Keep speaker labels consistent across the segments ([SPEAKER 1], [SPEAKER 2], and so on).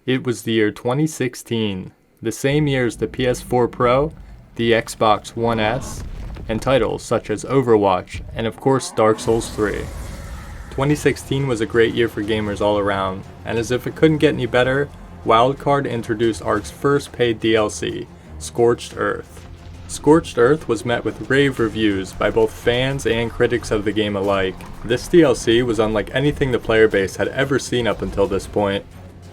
[SPEAKER 1] It was the year 2016, the same year as the PS4 Pro, the Xbox One S, and titles such as Overwatch and of course Dark Souls 3. 2016 was a great year for gamers all around, and as if it couldn't get any better, Wildcard introduced Ark's first paid DLC, Scorched Earth. Scorched Earth was met with rave reviews by both fans and critics of the game alike. This DLC was unlike anything the player base had ever seen up until this point.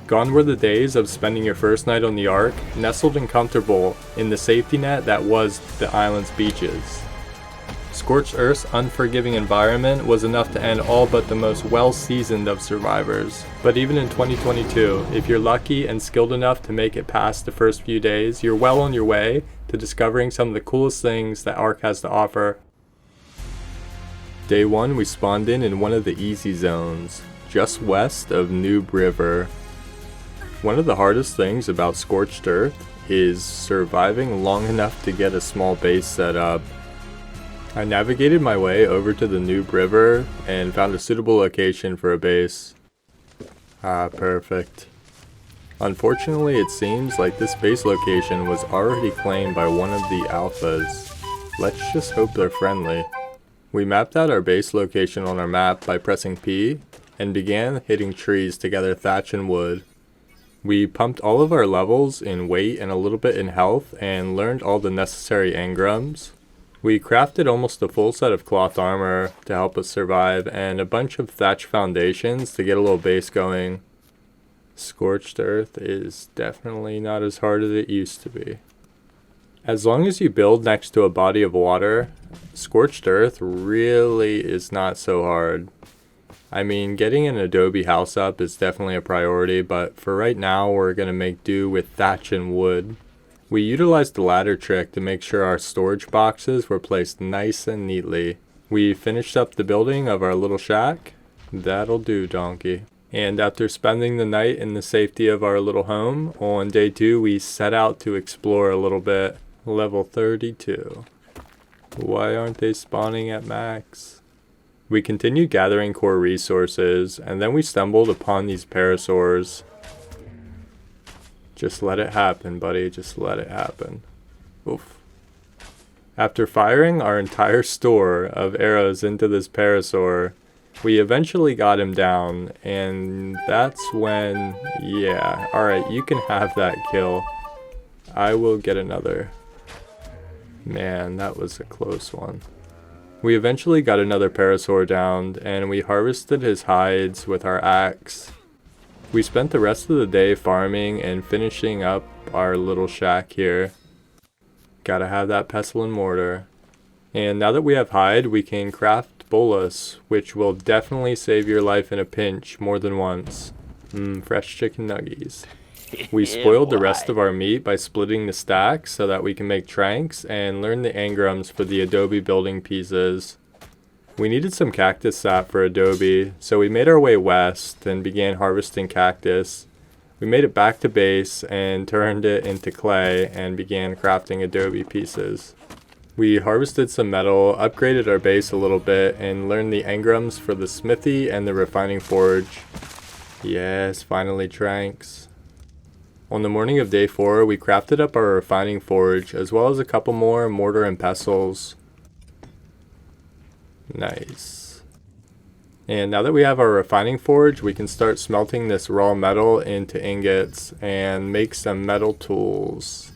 [SPEAKER 1] Gone were the days of spending your first night on the Ark, nestled and comfortable in the safety net that was the island's beaches. Scorched Earth's unforgiving environment was enough to end all but the most well-seasoned of survivors. But even in 2022, if you're lucky and skilled enough to make it past the first few days, you're well on your way to discovering some of the coolest things that Ark has to offer. Day 1, we spawned in one of the easy zones, just west of Noob River. One of the hardest things about Scorched Earth is surviving long enough to get a small base set up. I navigated my way over to the Noob River and found a suitable location for a base. Perfect. Unfortunately, it seems like this base location was already claimed by one of the alphas. Let's just hope they're friendly. We mapped out our base location on our map by pressing P and began hitting trees to gather thatch and wood. We pumped all of our levels in weight and a little bit in health and learned all the necessary engrams. We crafted almost a full set of cloth armor to help us survive and a bunch of thatch foundations to get a little base going. Scorched Earth is definitely not as hard as it used to be. As long as you build next to a body of water, Scorched Earth really is not so hard. I mean, getting an adobe house up is definitely a priority, but for right now we're going to make do with thatch and wood. We utilized the ladder trick to make sure our storage boxes were placed nice and neatly. We finished up the building of our little shack. That'll do, donkey. And after spending the night in the safety of our little home, on day 2 we set out to explore a little bit. Level 32. Why aren't they spawning at max? We continued gathering core resources, and then we stumbled upon these parasaurs. Just let it happen, buddy. Just let it happen. Oof. After firing our entire store of arrows into this parasaur, we eventually got him down, and that's when, yeah, alright, you can have that kill. I will get another. Man, that was a close one. We eventually got another parasaur downed, and we harvested his hides with our axe. We spent the rest of the day farming and finishing up our little shack here. Gotta have that pestle and mortar. And now that we have hide, we can craft bolus, which will definitely save your life in a pinch more than once. Fresh chicken nuggies. We spoiled the rest of our meat by splitting the stacks so that we can make tranks and learn the engrams for the adobe building pieces. We needed some cactus sap for adobe, so we made our way west and began harvesting cactus. We made it back to base and turned it into clay and began crafting adobe pieces. We harvested some metal, upgraded our base a little bit, and learned the engrams for the smithy and the refining forge. Yes, finally tranks. On the morning of day 4, we crafted up our refining forge, as well as a couple more mortar and pestles. Nice. And now that we have our refining forge, we can start smelting this raw metal into ingots and make some metal tools.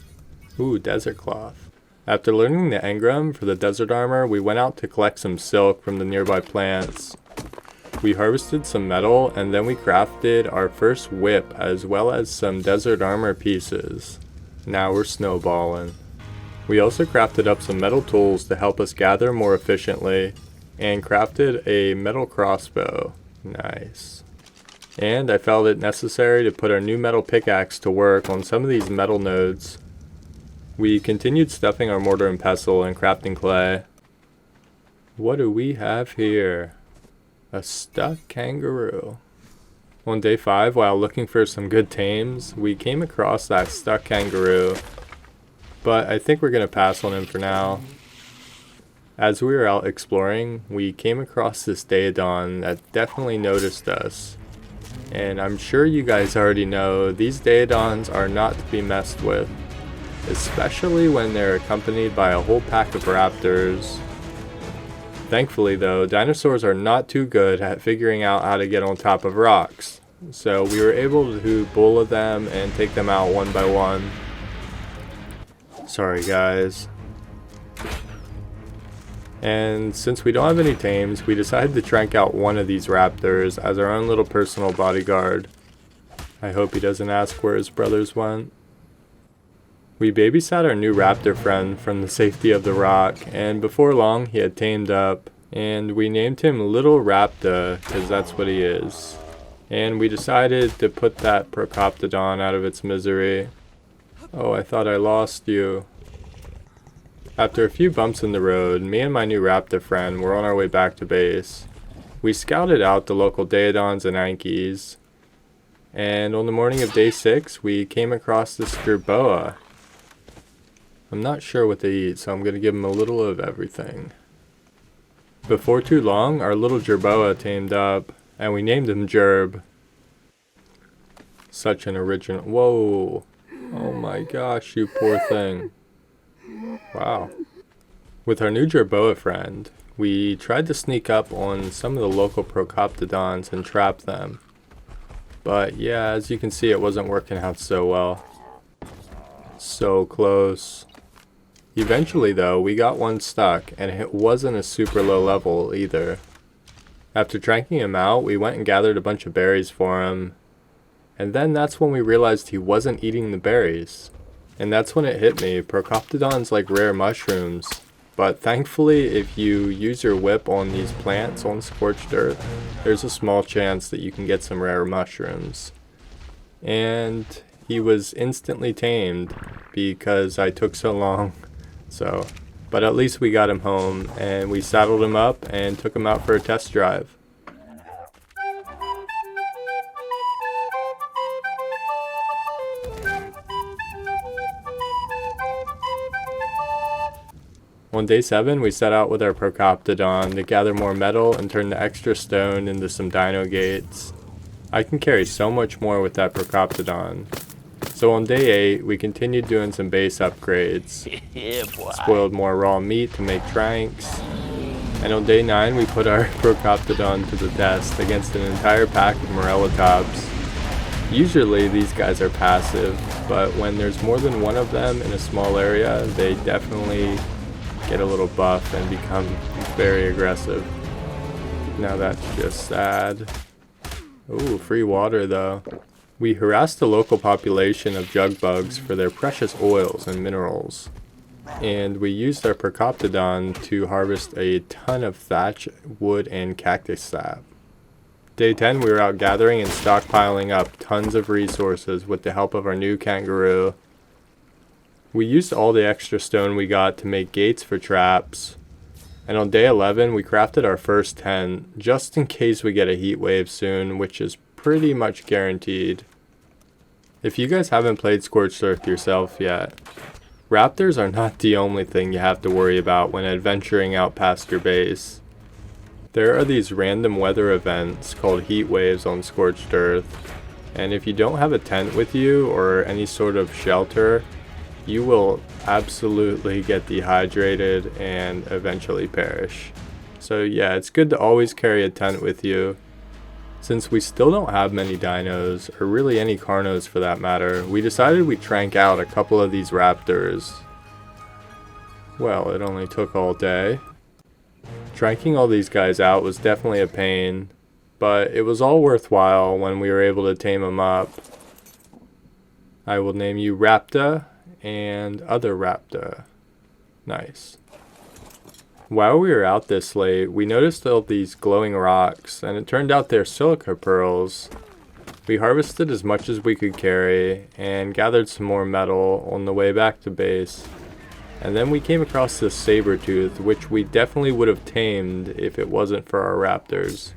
[SPEAKER 1] Ooh, desert cloth. After learning the engram for the desert armor, we went out to collect some silk from the nearby plants. We harvested some metal, and then we crafted our first whip as well as some desert armor pieces. Now we're snowballing. We also crafted up some metal tools to help us gather more efficiently, and crafted a metal crossbow. Nice. And I felt it necessary to put our new metal pickaxe to work on some of these metal nodes. We continued stuffing our mortar and pestle and crafting clay. What do we have here? A stuck kangaroo. On day 5, while looking for some good tames, we came across that stuck kangaroo, but I think we're going to pass on him for now. As we were out exploring, we came across this Daedon that definitely noticed us. And I'm sure you guys already know these Daedons are not to be messed with, especially when they're accompanied by a whole pack of raptors. Thankfully though, dinosaurs are not too good at figuring out how to get on top of rocks, so we were able to bullet them and take them out one by one. Sorry guys. And since we don't have any tames, we decided to trank out one of these raptors as our own little personal bodyguard. I hope he doesn't ask where his brothers went. We babysat our new raptor friend from the safety of the rock, and before long he had tamed up, and we named him Little Raptor because that's what he is. And we decided to put that Procoptodon out of its misery. Oh, I thought I lost you. After a few bumps in the road, me and my new raptor friend were on our way back to base. We scouted out the local Daedons and Ankies, and on the morning of day 6, we came across this jerboa. I'm not sure what they eat, so I'm going to give them a little of everything. Before too long, our little jerboa tamed up, and we named him Jerb. Such an original. Whoa! Oh my gosh, you poor thing. Wow. With our new jerboa friend, we tried to sneak up on some of the local Procoptodons and trap them. But yeah, as you can see, it wasn't working out so well. So close. Eventually though, we got one stuck, and it wasn't a super low level either. After tranking him out, we went and gathered a bunch of berries for him. And then that's when we realized he wasn't eating the berries. And that's when it hit me, Procoptodons like rare mushrooms. But thankfully, if you use your whip on these plants on Scorched Earth, there's a small chance that you can get some rare mushrooms. And he was instantly tamed because I took so long. But at least we got him home, and we saddled him up and took him out for a test drive. On day 7, we set out with our Procoptodon to gather more metal and turn the extra stone into some dino gates. I can carry so much more with that Procoptodon. So on day 8, we continued doing some base upgrades. Spoiled more raw meat to make tranks. And on day 9, we put our Procoptodon to the test against an entire pack of Morellatops. Usually these guys are passive, but when there's more than one of them in a small area, they definitely get a little buff and become very aggressive. Now that's just sad. Ooh, free water though. We harassed the local population of jug bugs for their precious oils and minerals. And we used our Procoptodon to harvest a ton of thatch, wood, and cactus sap. Day 10, we were out gathering and stockpiling up tons of resources with the help of our new kangaroo. We used all the extra stone we got to make gates for traps. And on day 11, we crafted our first tent, just in case we get a heat wave soon, which is pretty much guaranteed. If you guys haven't played Scorched Earth yourself yet, raptors are not the only thing you have to worry about when adventuring out past your base. There are these random weather events called heat waves on Scorched Earth, and if you don't have a tent with you or any sort of shelter, you will absolutely get dehydrated and eventually perish. So yeah, it's good to always carry a tent with you. Since we still don't have many dinos, or really any carnos for that matter, we decided we'd trank out a couple of these raptors. Well, it only took all day. Tranking all these guys out was definitely a pain, but it was all worthwhile when we were able to tame them up. I will name you Raptor and other Raptor. Nice. While we were out this late, we noticed all these glowing rocks, and it turned out they're silica pearls. We harvested as much as we could carry, and gathered some more metal on the way back to base. And then we came across this saber-tooth, which we definitely would have tamed if it wasn't for our raptors.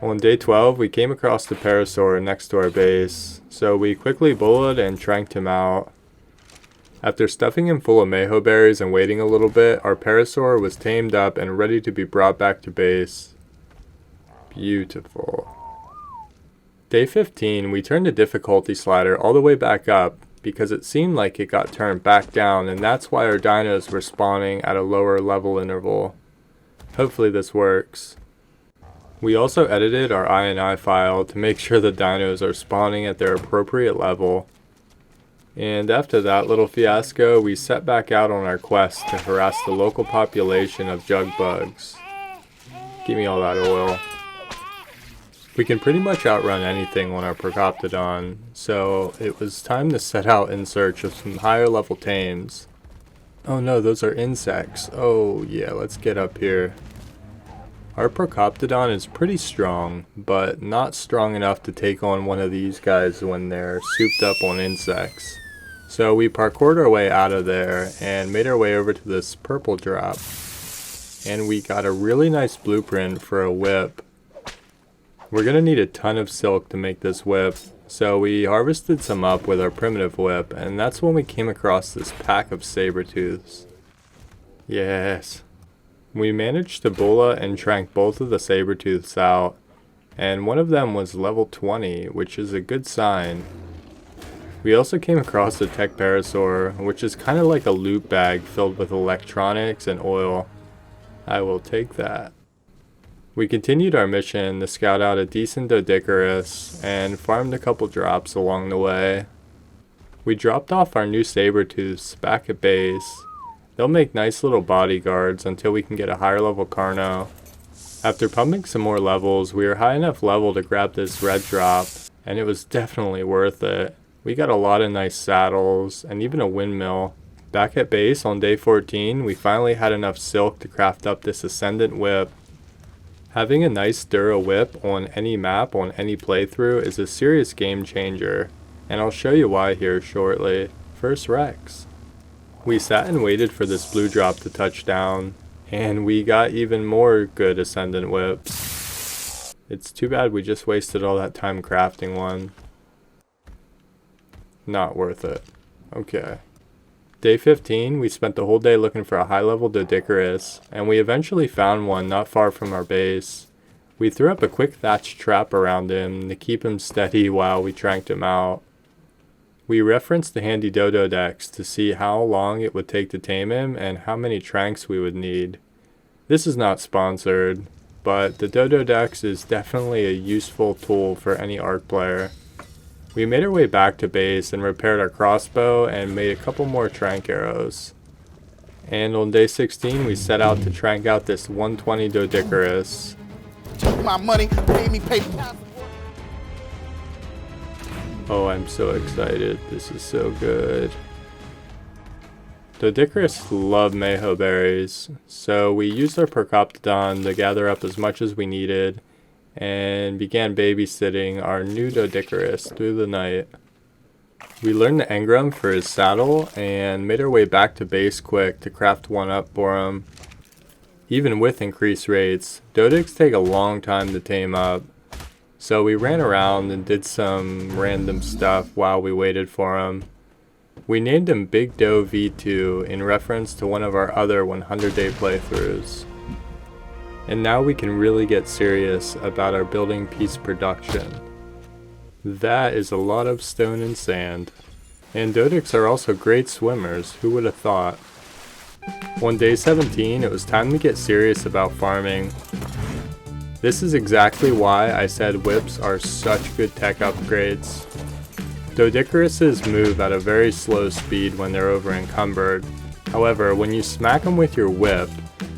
[SPEAKER 1] On day 12, we came across the parasaur next to our base, so we quickly bulleted and tranked him out. After stuffing him full of mayho berries and waiting a little bit, our parasaur was tamed up and ready to be brought back to base. Beautiful. Day 15, we turned the difficulty slider all the way back up because it seemed like it got turned back down, and that's why our dinos were spawning at a lower level interval. Hopefully this works. We also edited our INI file to make sure the dinos are spawning at their appropriate level. And after that little fiasco, we set back out on our quest to harass the local population of jug bugs. Give me all that oil. We can pretty much outrun anything on our Procoptodon, so it was time to set out in search of some higher level tames. Oh no, those are insects. Oh yeah, let's get up here. Our Procoptodon is pretty strong, but not strong enough to take on one of these guys when they're souped up on insects. So we parkoured our way out of there and made our way over to this purple drop. And we got a really nice blueprint for a whip. We're gonna need a ton of silk to make this whip, so we harvested some up with our primitive whip, and that's when we came across this pack of saber-tooths. Yes. We managed to bulla and trank both of the saber-tooths out, and one of them was level 20, which is a good sign. We also came across a tech parasaur, which is kind of like a loot bag filled with electronics and oil. I will take that. We continued our mission to scout out a decent Doedicurus and farmed a couple drops along the way. We dropped off our new saber-tooths back at base. They'll make nice little bodyguards until we can get a higher level Carno. After pumping some more levels, we were high enough level to grab this red drop, and it was definitely worth it. We got a lot of nice saddles and even a windmill. Back at base on day 14, we finally had enough silk to craft up this Ascendant whip. Having a nice Dura whip on any map on any playthrough is a serious game changer, and I'll show you why here shortly. First Rex. We sat and waited for this blue drop to touch down, and we got even more good Ascendant whips. It's too bad we just wasted all that time crafting one. Not worth it. Okay. Day 15, we spent the whole day looking for a high-level Doedicurus, and we eventually found one not far from our base. We threw up a quick thatch trap around him to keep him steady while we tranked him out. We referenced the handy Dodo Dex to see how long it would take to tame him and how many tranks we would need. This is not sponsored, but the Dodo Dex is definitely a useful tool for any Ark player. We made our way back to base and repaired our crossbow and made a couple more trank arrows. And on day 16, we set out to trank out this 120 Doedicurus.
[SPEAKER 2] Took my money, paid me paper.
[SPEAKER 1] Oh, I'm so excited. This is so good. Doedicurus love Mayho berries, so we used our Procoptodon to gather up as much as we needed and began babysitting our new Doedicurus through the night. We learned the engram for his saddle and made our way back to base quick to craft one up for him. Even with increased rates, Doedics take a long time to tame up, so we ran around and did some random stuff while we waited for him. We named him Big Doe V2 in reference to one of our other 100-day playthroughs. And now we can really get serious about our building piece production. That is a lot of stone and sand. And Doedics are also great swimmers, who would have thought? On day 17, it was time to get serious about farming. This is exactly why I said whips are such good tech upgrades. Doedicuruses move at a very slow speed when they're over encumbered. However, when you smack them with your whip,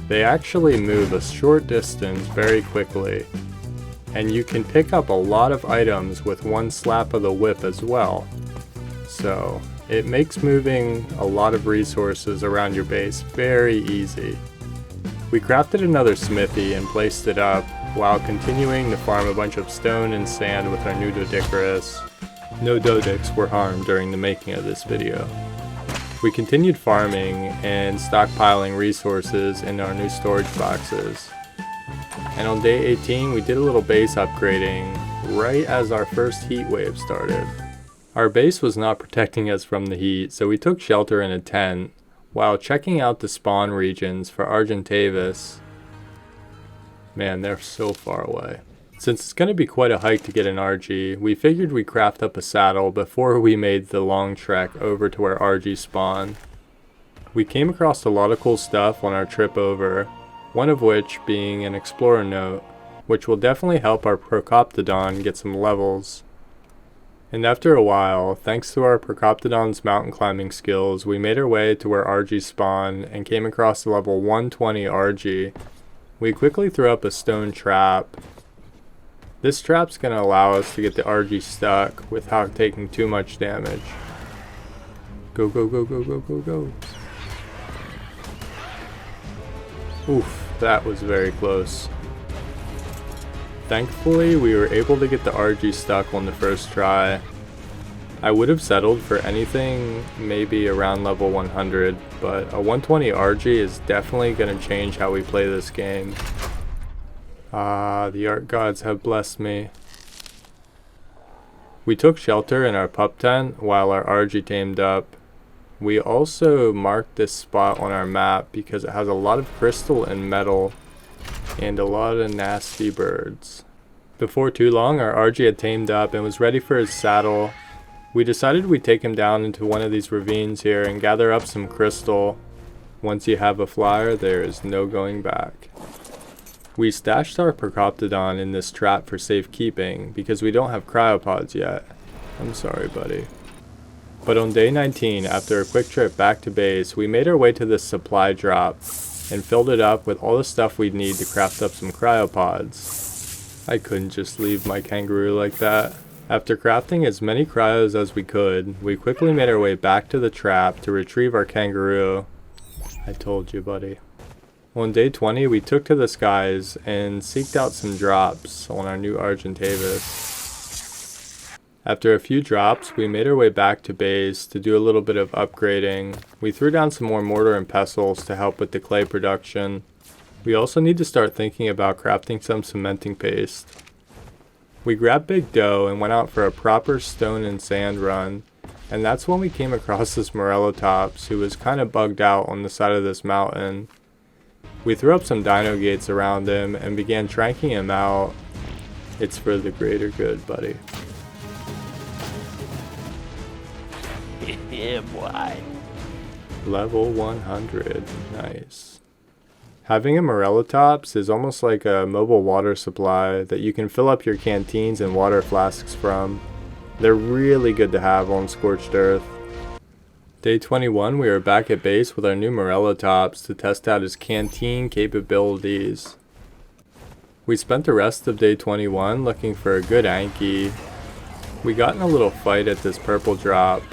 [SPEAKER 1] they actually move a short distance very quickly, and you can pick up a lot of items with one slap of the whip as well. So, it makes moving a lot of resources around your base very easy. We crafted another smithy and placed it up, while continuing to farm a bunch of stone and sand with our new Doedicurus. No Doedics were harmed during the making of this video. We continued farming and stockpiling resources in our new storage boxes. And on day 18, we did a little base upgrading right as our first heat wave started. Our base was not protecting us from the heat, so we took shelter in a tent while checking out the spawn regions for Argentavis. Man, they're so far away. Since it's going to be quite a hike to get an RG, we figured we'd craft up a saddle before we made the long trek over to where RG spawned. We came across a lot of cool stuff on our trip over, one of which being an explorer note, which will definitely help our Procoptodon get some levels. And after a while, thanks to our Procoptodon's mountain climbing skills, we made our way to where RG spawned and came across the level 120 RG. We quickly threw up a stone trap. This trap's going to allow us to get the RG stuck without taking too much damage. Go, go, go, go, go, go, go. Oof, that was very close. Thankfully, we were able to get the RG stuck on the first try. I would have settled for anything maybe around level 100, but a 120 RG is definitely going to change how we play this game. Ah, the art gods have blessed me. We took shelter in our pup tent while our RG tamed up. We also marked this spot on our map because it has a lot of crystal and metal and a lot of nasty birds. Before too long, our RG had tamed up and was ready for his saddle. We decided we'd take him down into one of these ravines here and gather up some crystal. Once you have a flyer, there is no going back. We stashed our Procoptodon in this trap for safekeeping because we don't have cryopods yet. I'm sorry, buddy. But on day 19, after a quick trip back to base, we made our way to this supply drop and filled it up with all the stuff we'd need to craft up some cryopods. I couldn't just leave my kangaroo like that. After crafting as many cryos as we could, we quickly made our way back to the trap to retrieve our kangaroo. I told you, buddy. On day 20, we took to the skies and seeked out some drops on our new Argentavis. After a few drops, we made our way back to base to do a little bit of upgrading. We threw down some more mortar and pestles to help with the clay production. We also need to start thinking about crafting some cementing paste. We grabbed Big Doe and went out for a proper stone and sand run, and that's when we came across this Morellotops who was kind of bugged out on the side of this mountain. We threw up some dino gates around him and began tranking him out. It's for the greater good, buddy.
[SPEAKER 3] Yeah, boy.
[SPEAKER 1] Level 100. Nice. Having a Morellotops is almost like a mobile water supply that you can fill up your canteens and water flasks from. They're really good to have on Scorched Earth. Day 21, we are back at base with our new Morellotops to test out his canteen capabilities. We spent the rest of day 21 looking for a good Anki. We got in a little fight at this purple drop.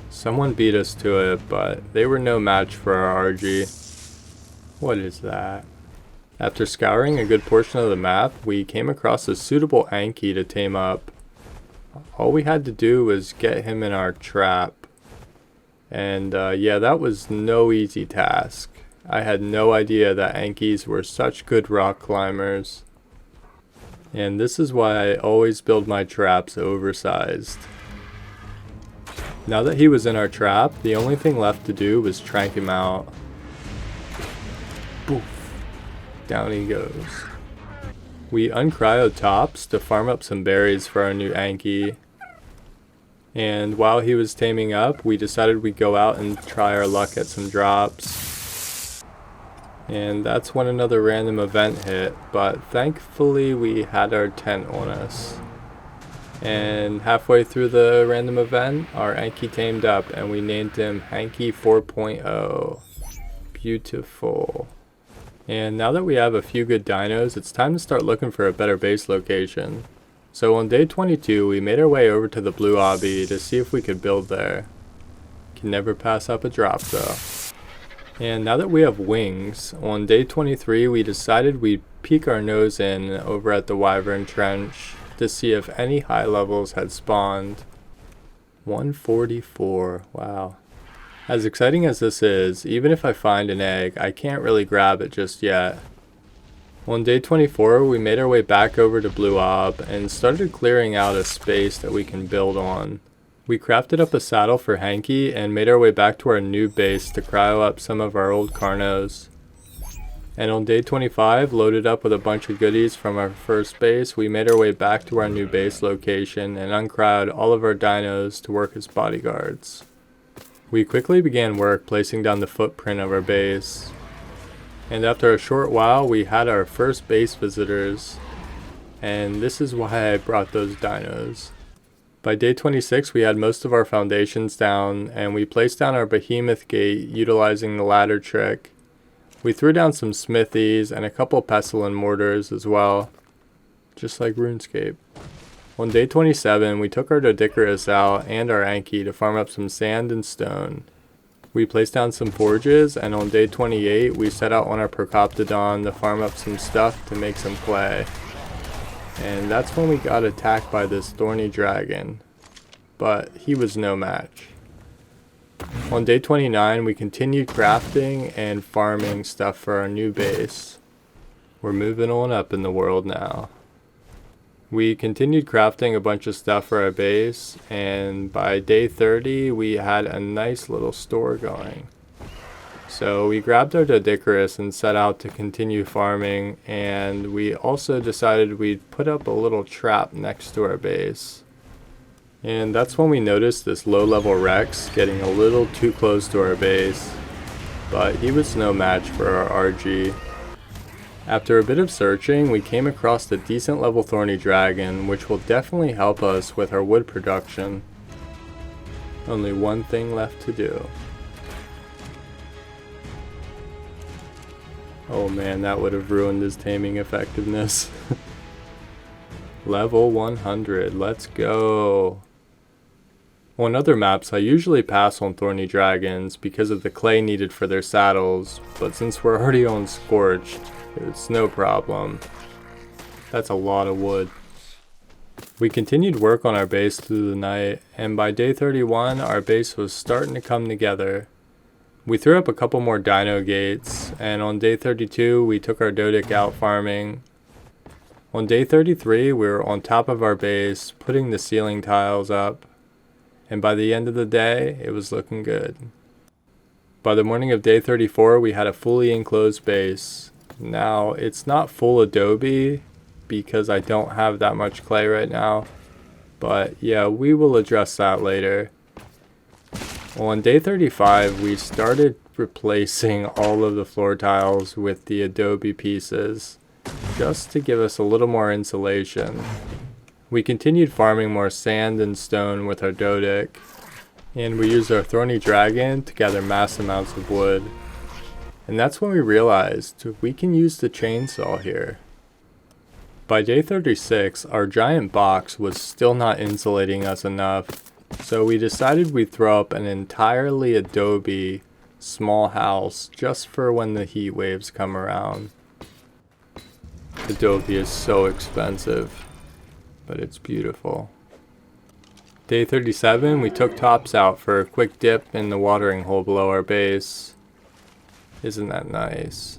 [SPEAKER 1] Someone beat us to it, but they were no match for our RG. What is that? After scouring a good portion of the map, we came across a suitable Anki to tame up. All we had to do was get him in our trap. And yeah, that was no easy task. I had no idea that Ankis were such good rock climbers. And this is why I always build my traps oversized. Now that he was in our trap, the only thing left to do was trank him out. Boof. Down he goes. We uncryoed tops to farm up some berries for our new Anki. And while he was taming up, we decided we'd go out and try our luck at some drops. And that's when another random event hit, but thankfully we had our tent on us. And halfway through the random event, our Anki tamed up and we named him Hanky 4.0. Beautiful. And now that we have a few good dinos, it's time to start looking for a better base location. So on day 22, we made our way over to the Blue Obby to see if we could build there. Can never pass up a drop though. And now that we have wings, on day 23 we decided we'd peek our nose in over at the Wyvern Trench to see if any high levels had spawned. 144, wow. As exciting as this is, even if I find an egg, I can't really grab it just yet. On day 24, we made our way back over to Blue Ob and started clearing out a space that we can build on. We crafted up a saddle for Hanky and made our way back to our new base to cryo up some of our old Carnos. And on day 25, loaded up with a bunch of goodies from our first base, we made our way back to our new base location and uncrowed all of our dinos to work as bodyguards. We quickly began work placing down the footprint of our base. And after a short while, we had our first base visitors. And this is why I brought those dinos. By day 26, we had most of our foundations down, and we placed down our behemoth gate utilizing the ladder trick. We threw down some smithies and a couple pestle and mortars as well, just like RuneScape. On day 27, we took our Doedicurus out and our Anki to farm up some sand and stone. We placed down some forges, and on day 28, we set out on our Procoptodon to farm up some stuff to make some clay. And that's when we got attacked by this thorny dragon, but he was no match. On day 29, we continued crafting and farming stuff for our new base. We're moving on up in the world now. We continued crafting a bunch of stuff for our base, and by day 30, we had a nice little store going. So we grabbed our Doedicurus and set out to continue farming, and we also decided we'd put up a little trap next to our base. And that's when we noticed this low-level Rex getting a little too close to our base, but he was no match for our RG. After a bit of searching, we came across a decent level thorny dragon, which will definitely help us with our wood production. Only one thing left to do. Oh man, that would have ruined his taming effectiveness. Level 100, let's go! On other maps, I usually pass on thorny dragons because of the clay needed for their saddles, but since we're already on Scorched, it's no problem. That's a lot of wood. We continued work on our base through the night, and by day 31, our base was starting to come together. We threw up a couple more dino gates, and on day 32, we took our Doedic out farming. On day 33, we were on top of our base, putting the ceiling tiles up. And by the end of the day, it was looking good. By the morning of day 34, we had a fully enclosed base. Now, it's not full adobe because I don't have that much clay right now. But yeah, we will address that later. On day 35, we started replacing all of the floor tiles with the adobe pieces, just to give us a little more insulation. We continued farming more sand and stone with our Doedic, and we used our thorny dragon to gather mass amounts of wood. And that's when we realized we can use the chainsaw here. By day 36, our giant box was still not insulating us enough, so we decided we'd throw up an entirely adobe small house just for when the heat waves come around. Adobe is so expensive, but it's beautiful. Day 37, we took tops out for a quick dip in the watering hole below our base. Isn't that nice?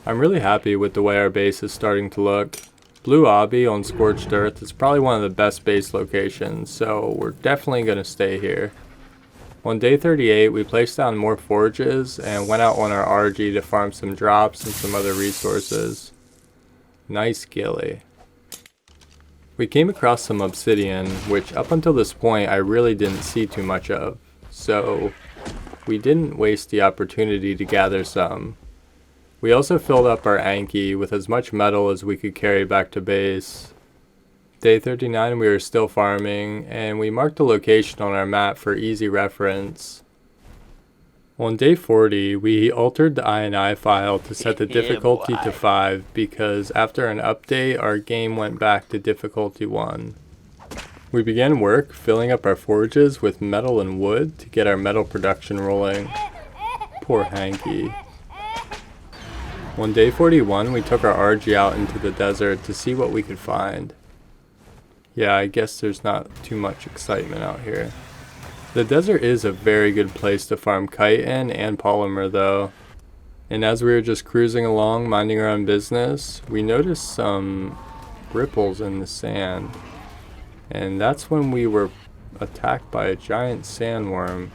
[SPEAKER 1] I'm really happy with the way our base is starting to look. Blue Obby on Scorched Earth is probably one of the best base locations, so we're definitely going to stay here. On day 38, we placed down more forges and went out on our RG to farm some drops and some other resources. Nice gilly. We came across some obsidian, which up until this point I really didn't see too much of, so we didn't waste the opportunity to gather some. We also filled up our Anki with as much metal as we could carry back to base. Day 39 we were still farming, and we marked a location on our map for easy reference. On day 40, we altered the INI file to set the difficulty to 5 because after an update, our game went back to difficulty 1. We began work filling up our forges with metal and wood to get our metal production rolling. Poor Hanky. On day 41, we took our RG out into the desert to see what we could find. Yeah, I guess there's not too much excitement out here. The desert is a very good place to farm chitin and polymer though. And as we were just cruising along, minding our own business, we noticed some ripples in the sand. And that's when we were attacked by a giant sandworm.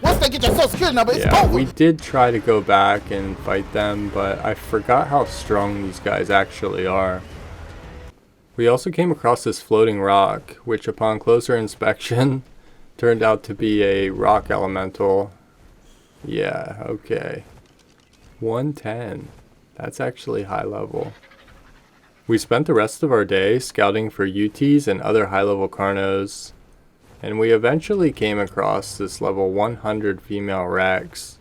[SPEAKER 2] Once they get your social security number, it's
[SPEAKER 1] Yeah,
[SPEAKER 2] over.
[SPEAKER 1] we did try to go back and fight them, but I forgot how strong these guys actually are. We also came across this floating rock, which upon closer inspection turned out to be a rock elemental. Yeah, okay. 110. That's actually high level. We spent the rest of our day scouting for UTs and other high level Carnos, and we eventually came across this level 100 female Rex.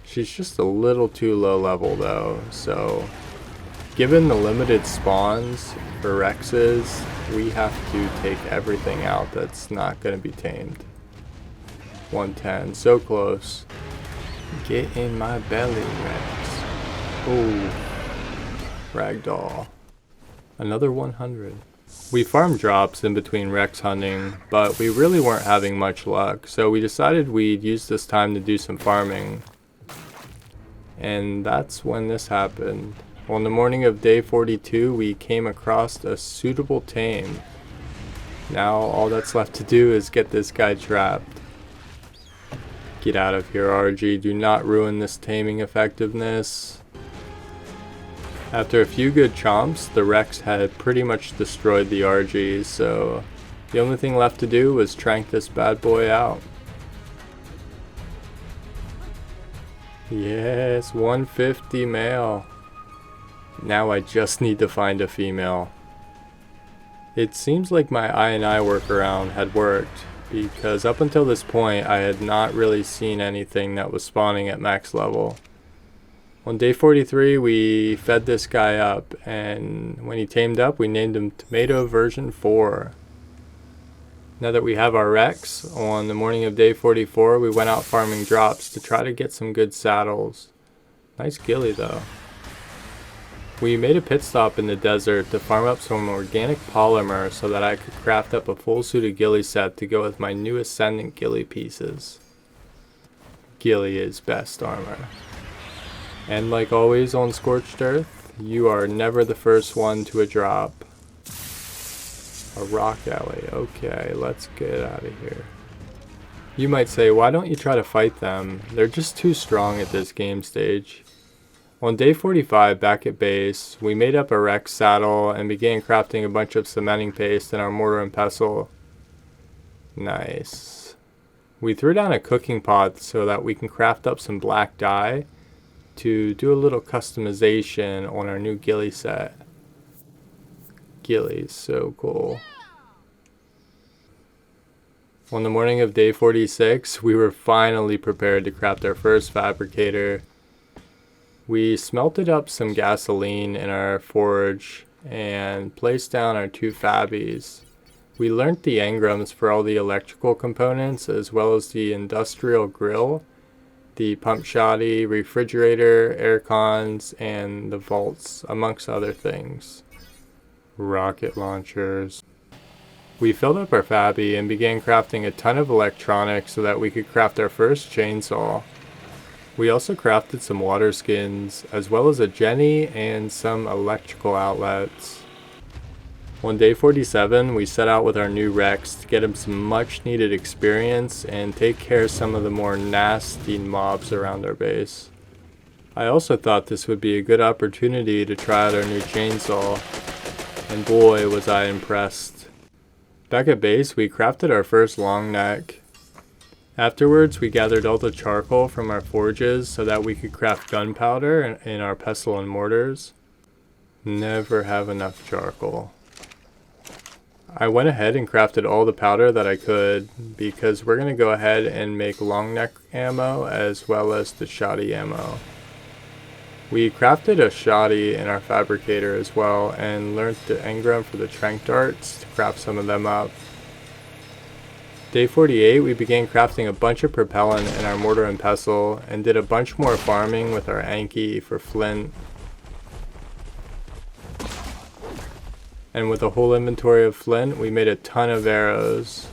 [SPEAKER 1] She's just a little too low level though, so given the limited spawns for Rexes, we have to take everything out that's not going to be tamed. 110, so close. Get in my belly, Rex. Ooh. Ragdoll. Another 100. We farmed drops in between Rex hunting, but we really weren't having much luck, so we decided we'd use this time to do some farming. And that's when this happened. On the morning of day 42, we came across a suitable tame. Now all that's left to do is get this guy trapped. Get out of here, RG. Do not ruin this taming effectiveness. After a few good chomps, the Rex had pretty much destroyed the RG, so the only thing left to do was trank this bad boy out. Yes, 150 male. Now I just need to find a female. It seems like my I&I workaround had worked, because up until this point I had not really seen anything that was spawning at max level. On day 43 we fed this guy up, and when he tamed up we named him Tomato version 4. Now that we have our Rex, on the morning of day 44 we went out farming drops to try to get some good saddles. Nice ghillie though. We made a pit stop in the desert to farm up some organic polymer so that I could craft up a full suit of ghillie set to go with my new ascendant ghillie pieces. Ghillie is best armor. And like always on Scorched Earth, you are never the first one to a drop. A rock alley. Okay, let's get out of here. You might say, why don't you try to fight them? They're just too strong at this game stage. On day 45 back at base, we made up a Rex saddle and began crafting a bunch of cementing paste in our mortar and pestle. Nice. We threw down a cooking pot so that we can craft up some black dye to do a little customization on our new ghillie set. Ghillie's so cool. On the morning of day 46, we were finally prepared to craft our first fabricator. We smelted up some gasoline in our forge and placed down our 2 fabbies. We learnt the engrams for all the electrical components as well as the industrial grill, the pump shoddy, refrigerator, air cons, and the vaults, amongst other things. Rocket launchers. We filled up our fabby and began crafting a ton of electronics so that we could craft our first chainsaw. We also crafted some water skins, as well as a Jenny and some electrical outlets. On day 47, we set out with our new Rex to get him some much needed experience and take care of some of the more nasty mobs around our base. I also thought this would be a good opportunity to try out our new chainsaw, and boy was I impressed. Back at base, we crafted our first long neck. Afterwards, we gathered all the charcoal from our forges so that we could craft gunpowder in our pestle and mortars. Never have enough charcoal. I went ahead and crafted all the powder that I could because we're going to go ahead and make long neck ammo as well as the shoddy ammo. We crafted a shoddy in our fabricator as well and learned the engram for the trank darts to craft some of them up. Day 48, we began crafting a bunch of propellant in our mortar and pestle and did a bunch more farming with our Anki for flint. And with a whole inventory of flint, we made a ton of arrows,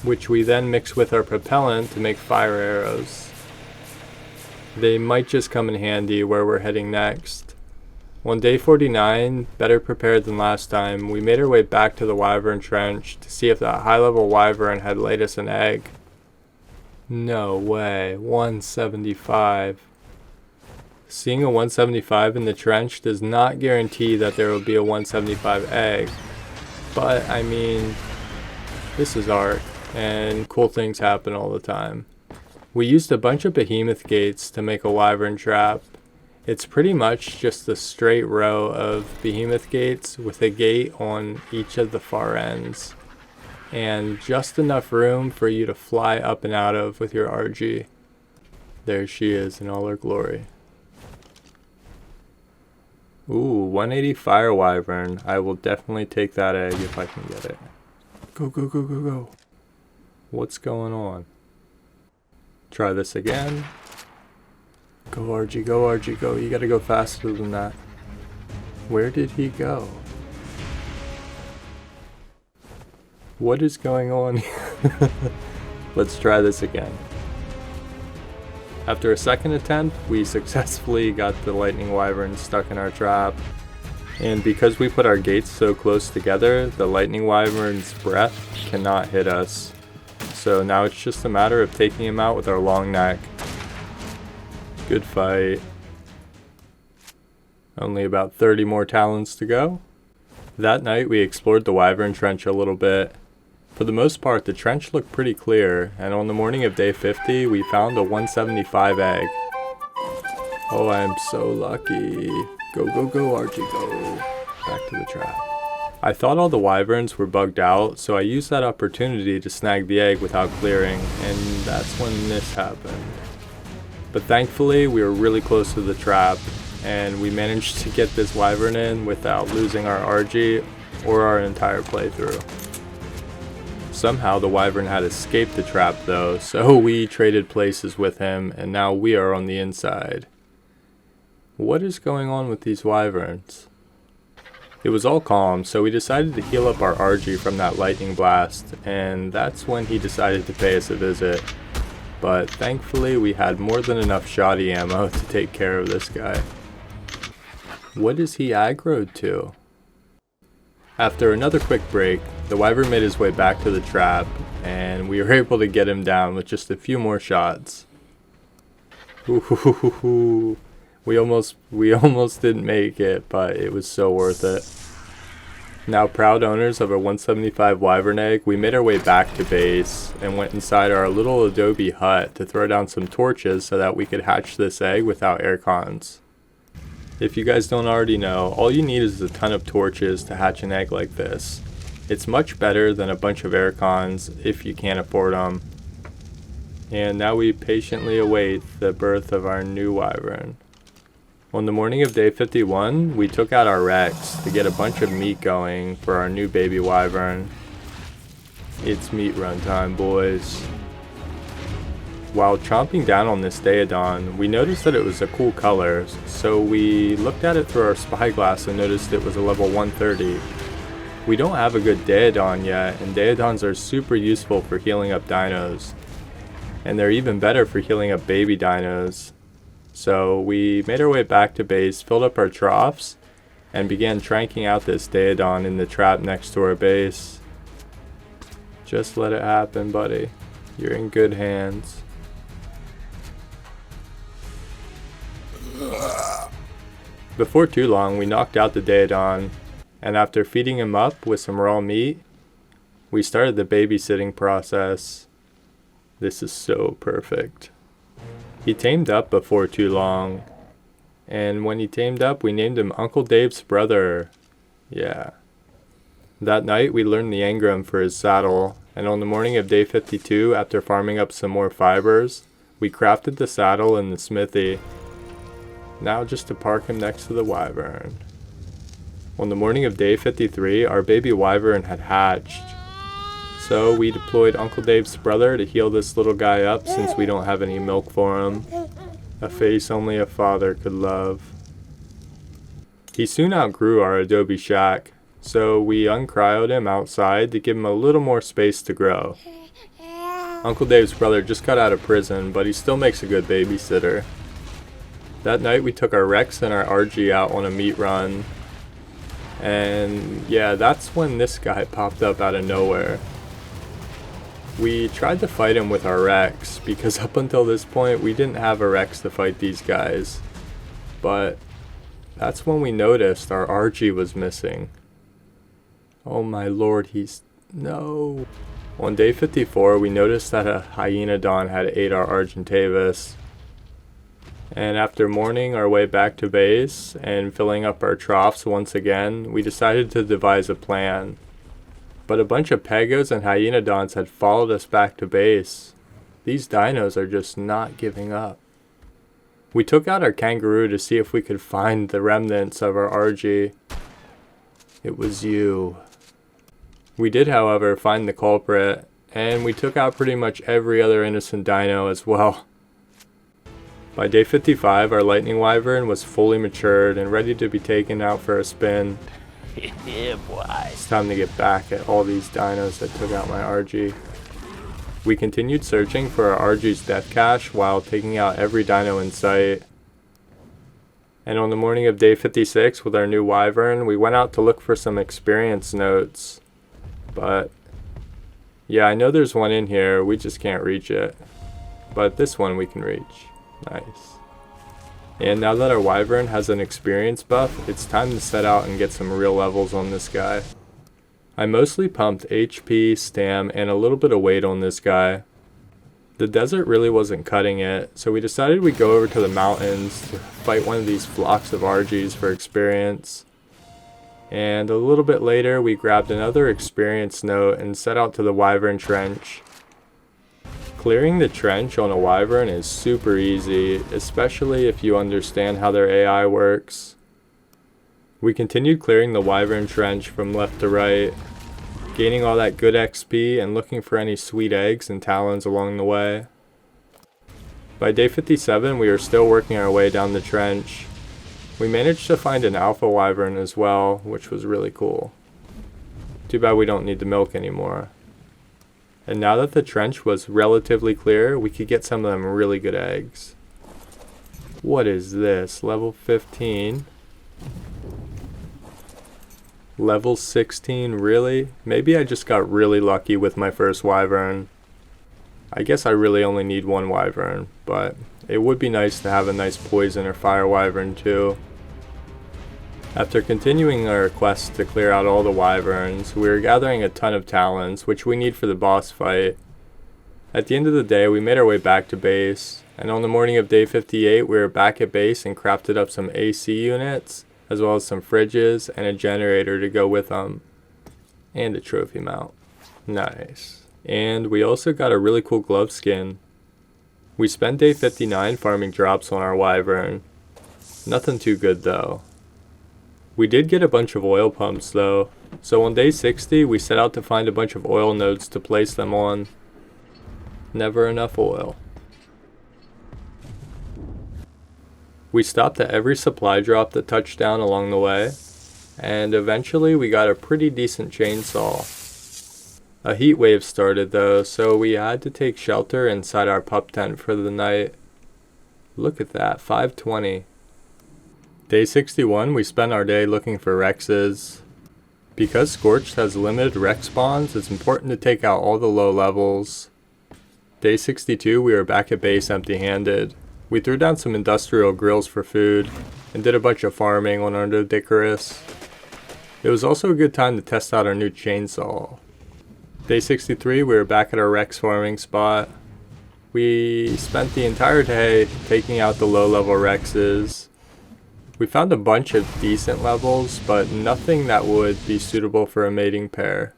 [SPEAKER 1] which we then mixed with our propellant to make fire arrows. They might just come in handy where we're heading next. On day 49, better prepared than last time, we made our way back to the Wyvern Trench to see if that high-level Wyvern had laid us an egg. No way, 175. Seeing a 175 in the trench does not guarantee that there will be a 175 egg. But, I mean, this is Ark, and cool things happen all the time. We used a bunch of behemoth gates to make a wyvern trap. It's pretty much just a straight row of behemoth gates with a gate on each of the far ends. And just enough room for you to fly up and out of with your RG. There she is in all her glory. Ooh, 180 fire wyvern. I will definitely take that egg if I can get it. Go, go, go, go, go. What's going on? Try this again. Go RG, go RG, go. You gotta go faster than that. Where did he go? What is going on? Let's try this again. After a second attempt, we successfully got the lightning wyvern stuck in our trap. And because we put our gates so close together, the lightning wyvern's breath cannot hit us. So now it's just a matter of taking him out with our long neck. Good fight. Only about 30 more talons to go. That night we explored the wyvern trench a little bit. For the most part, the trench looked pretty clear, and on the morning of day 50, we found a 175 egg. Oh, I am so lucky. Go, go, go, Archie, go. Back to the trap. I thought all the wyverns were bugged out, so I used that opportunity to snag the egg without clearing, and that's when this happened. But thankfully, we were really close to the trap, and we managed to get this wyvern in without losing our RG or our entire playthrough. Somehow the wyvern had escaped the trap though, so we traded places with him, and now we are on the inside. What is going on with these wyverns? It was all calm, so we decided to heal up our RG from that lightning blast, and that's when he decided to pay us a visit. But thankfully we had more than enough shoddy ammo to take care of this guy. What is he aggroed to? After another quick break, the wyvern made his way back to the trap, and we were able to get him down with just a few more shots. Ooh, we almost didn't make it, but it was so worth it. Now proud owners of a 175 wyvern egg, we made our way back to base and went inside our little adobe hut to throw down some torches so that we could hatch this egg without air cons. If you guys don't already know, all you need is a ton of torches to hatch an egg like this. It's much better than a bunch of air cons if you can't afford them. And now we patiently await the birth of our new wyvern. On the morning of day 51, we took out our Rex to get a bunch of meat going for our new baby wyvern. It's meat run time, boys. While chomping down on this Daedon, we noticed that it was a cool color, so we looked at it through our spyglass and noticed it was a level 130. We don't have a good Daedon yet, and Daedons are super useful for healing up dinos. And they're even better for healing up baby dinos. So we made our way back to base, filled up our troughs, and began tranking out this Daedon in the trap next to our base. Just let it happen, buddy. You're in good hands. Before too long, we knocked out the Daedon, and after feeding him up with some raw meat, we started the babysitting process. This is so perfect. He tamed up before too long, and when he tamed up, we named him Uncle Dave's brother. Yeah. That night, we learned the engram for his saddle, and on the morning of day 52, after farming up some more fibers, we crafted the saddle in the smithy. Now just to park him next to the wyvern. On the morning of day 53, our baby wyvern had hatched. So we deployed Uncle Dave's brother to heal this little guy up since we don't have any milk for him. A face only a father could love. He soon outgrew our adobe shack, so we uncryoed him outside to give him a little more space to grow. Uncle Dave's brother just got out of prison, but he still makes a good babysitter. That night we took our Rex and our RG out on a meat run. And yeah, that's when this guy popped up out of nowhere. We tried to fight him with our Rex, because up until this point we didn't have a Rex to fight these guys. But that's when we noticed our RG was missing. Oh my lord, no. On day 54 we noticed that a Hyenodon had ate our Argentavis. And after mourning our way back to base and filling up our troughs once again, we decided to devise a plan. But a bunch of Pegos and Hyenodons had followed us back to base. These dinos are just not giving up. We took out our kangaroo to see if we could find the remnants of our RG. It was you. We did, however, find the culprit, and we took out pretty much every other innocent dino as well. By day 55, our lightning wyvern was fully matured and ready to be taken out for a spin.
[SPEAKER 3] Yeah, boy.
[SPEAKER 1] It's time to get back at all these dinos that took out my RG. We continued searching for our RG's death cache while taking out every dino in sight. And on the morning of day 56 with our new wyvern, we went out to look for some experience notes. But yeah, I know there's one in here, we just can't reach it. But this one we can reach. Nice. And now that our wyvern has an experience buff, it's time to set out and get some real levels on this guy. I mostly pumped HP, stam, and a little bit of weight on this guy. The desert really wasn't cutting it, so we decided we'd go over to the mountains to fight one of these flocks of RGs for experience. And a little bit later, we grabbed another experience note and set out to the wyvern trench. Clearing the trench on a wyvern is super easy, especially if you understand how their AI works. We continued clearing the wyvern trench from left to right, gaining all that good XP and looking for any sweet eggs and talons along the way. By day 57, we were still working our way down the trench. We managed to find an alpha wyvern as well, which was really cool. Too bad we don't need the milk anymore. And now that the trench was relatively clear, we could get some of them really good eggs. What is this? Level 15? Level 16, really? Maybe I just got really lucky with my first wyvern. I guess I really only need one wyvern, but it would be nice to have a nice poison or fire wyvern too. After continuing our quest to clear out all the wyverns, we were gathering a ton of talons, which we need for the boss fight. At the end of the day, we made our way back to base, and on the morning of day 58, we were back at base and crafted up some AC units, as well as some fridges and a generator to go with them, and a trophy mount. Nice. And we also got a really cool glove skin. We spent day 59 farming drops on our wyvern. Nothing too good though. We did get a bunch of oil pumps though, so on day 60 we set out to find a bunch of oil nodes to place them on. Never enough oil. We stopped at every supply drop that touched down along the way, and eventually we got a pretty decent chainsaw. A heat wave started though, so we had to take shelter inside our pup tent for the night. Look at that, 520. Day 61, we spent our day looking for Rexes. Because Scorched has limited Rex spawns, it's important to take out all the low levels. Day 62, we were back at base empty-handed. We threw down some industrial grills for food, and did a bunch of farming on our Nodicarus. It was also a good time to test out our new chainsaw. Day 63, we were back at our Rex farming spot. We spent the entire day taking out the low-level Rexes. We found a bunch of decent levels, but nothing that would be suitable for a mating pair.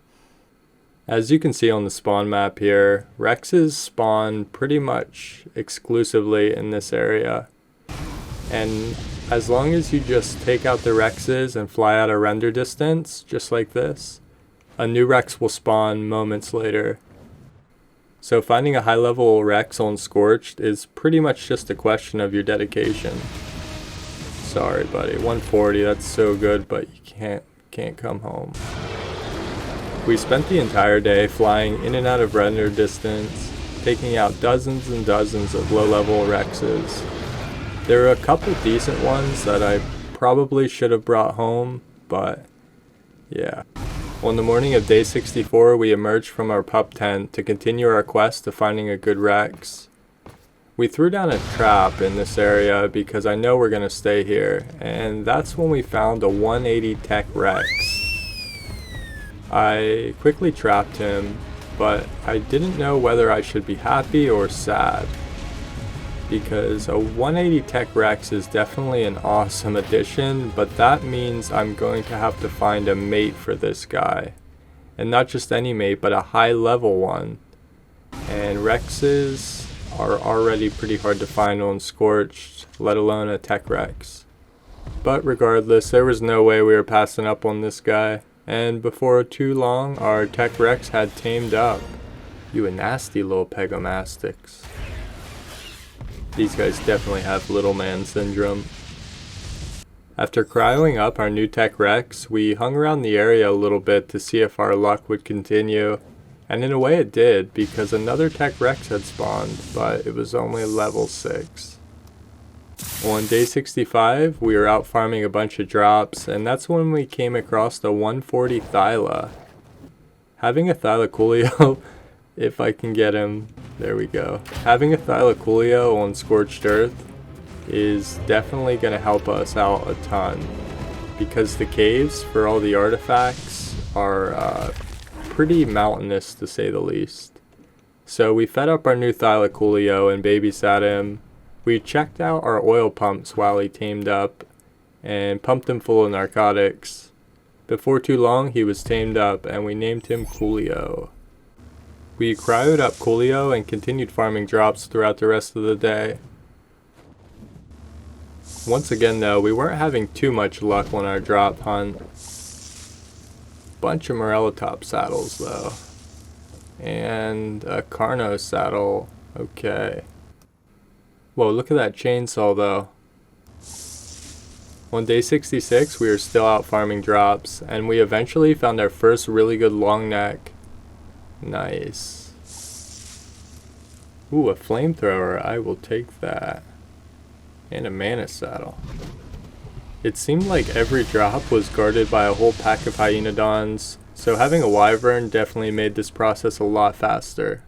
[SPEAKER 1] As you can see on the spawn map here, Rexes spawn pretty much exclusively in this area. And as long as you just take out the Rexes and fly out a render distance, just like this, a new Rex will spawn moments later. So finding a high level Rex on Scorched is pretty much just a question of your dedication. Sorry buddy, 140, that's so good, but you can't come home. We spent the entire day flying in and out of render distance, taking out dozens and dozens of low-level Rexes. There were a couple decent ones that I probably should have brought home, but yeah. On the morning of day 64, we emerged from our pup tent to continue our quest of finding a good Rex. We threw down a trap in this area because I know we're going to stay here, and that's when we found a 180 Tech Rex. I quickly trapped him, but I didn't know whether I should be happy or sad, because a 180 Tech Rex is definitely an awesome addition, but that means I'm going to have to find a mate for this guy. And not just any mate, but a high level one. And Rexes are already pretty hard to find on Scorched, let alone a Tech Rex. But regardless, there was no way we were passing up on this guy, and before too long, our Tech Rex had tamed up. You a nasty little Pegomastics. These guys definitely have little man syndrome. After cryoing up our new Tech Rex, we hung around the area a little bit to see if our luck would continue. And in a way it did, because another Tech Rex had spawned, but it was only level 6. On day 65, we were out farming a bunch of drops, and that's when we came across the 140 Thyla. Having a Thylacoolio, if I can get him, there we go. Having a Thylacoolio on Scorched Earth is definitely going to help us out a ton, because the caves for all the artifacts are pretty mountainous to say the least. So we fed up our new Thylacoolio and babysat him. We checked out our oil pumps while he tamed up and pumped him full of narcotics. Before too long he was tamed up and we named him Coolio. We cryoed up Coolio and continued farming drops throughout the rest of the day. Once again though, we weren't having too much luck on our drop hunt. Bunch of Morellotop saddles though, and a Carno saddle. Okay. Whoa, look at that chainsaw though. On day 66 we were still out farming drops, and we eventually found our first really good long neck. Nice. Ooh, a flamethrower, I will take that. And a mana saddle. It seemed like every drop was guarded by a whole pack of hyenodons, so having a wyvern definitely made this process a lot faster.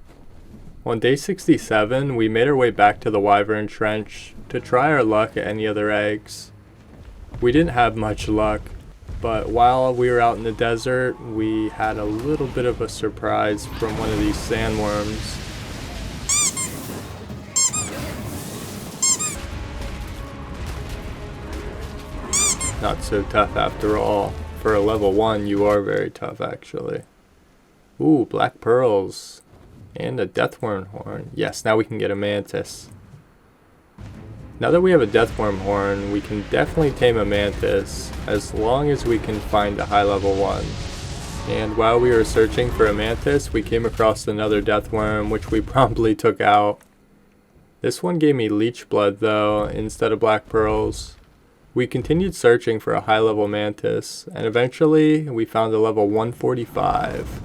[SPEAKER 1] On day 67, we made our way back to the wyvern trench to try our luck at any other eggs. We didn't have much luck, but while we were out in the desert, we had a little bit of a surprise from one of these sandworms. Not so tough after all. For a level 1, you are very tough actually. Ooh, black pearls. And a deathworm horn. Yes, now we can get a mantis. Now that we have a deathworm horn, we can definitely tame a mantis, as long as we can find a high level 1. And while we were searching for a mantis, we came across another deathworm, which we promptly took out. This one gave me leech blood though, instead of black pearls. We continued searching for a high level mantis, and eventually we found a level 145.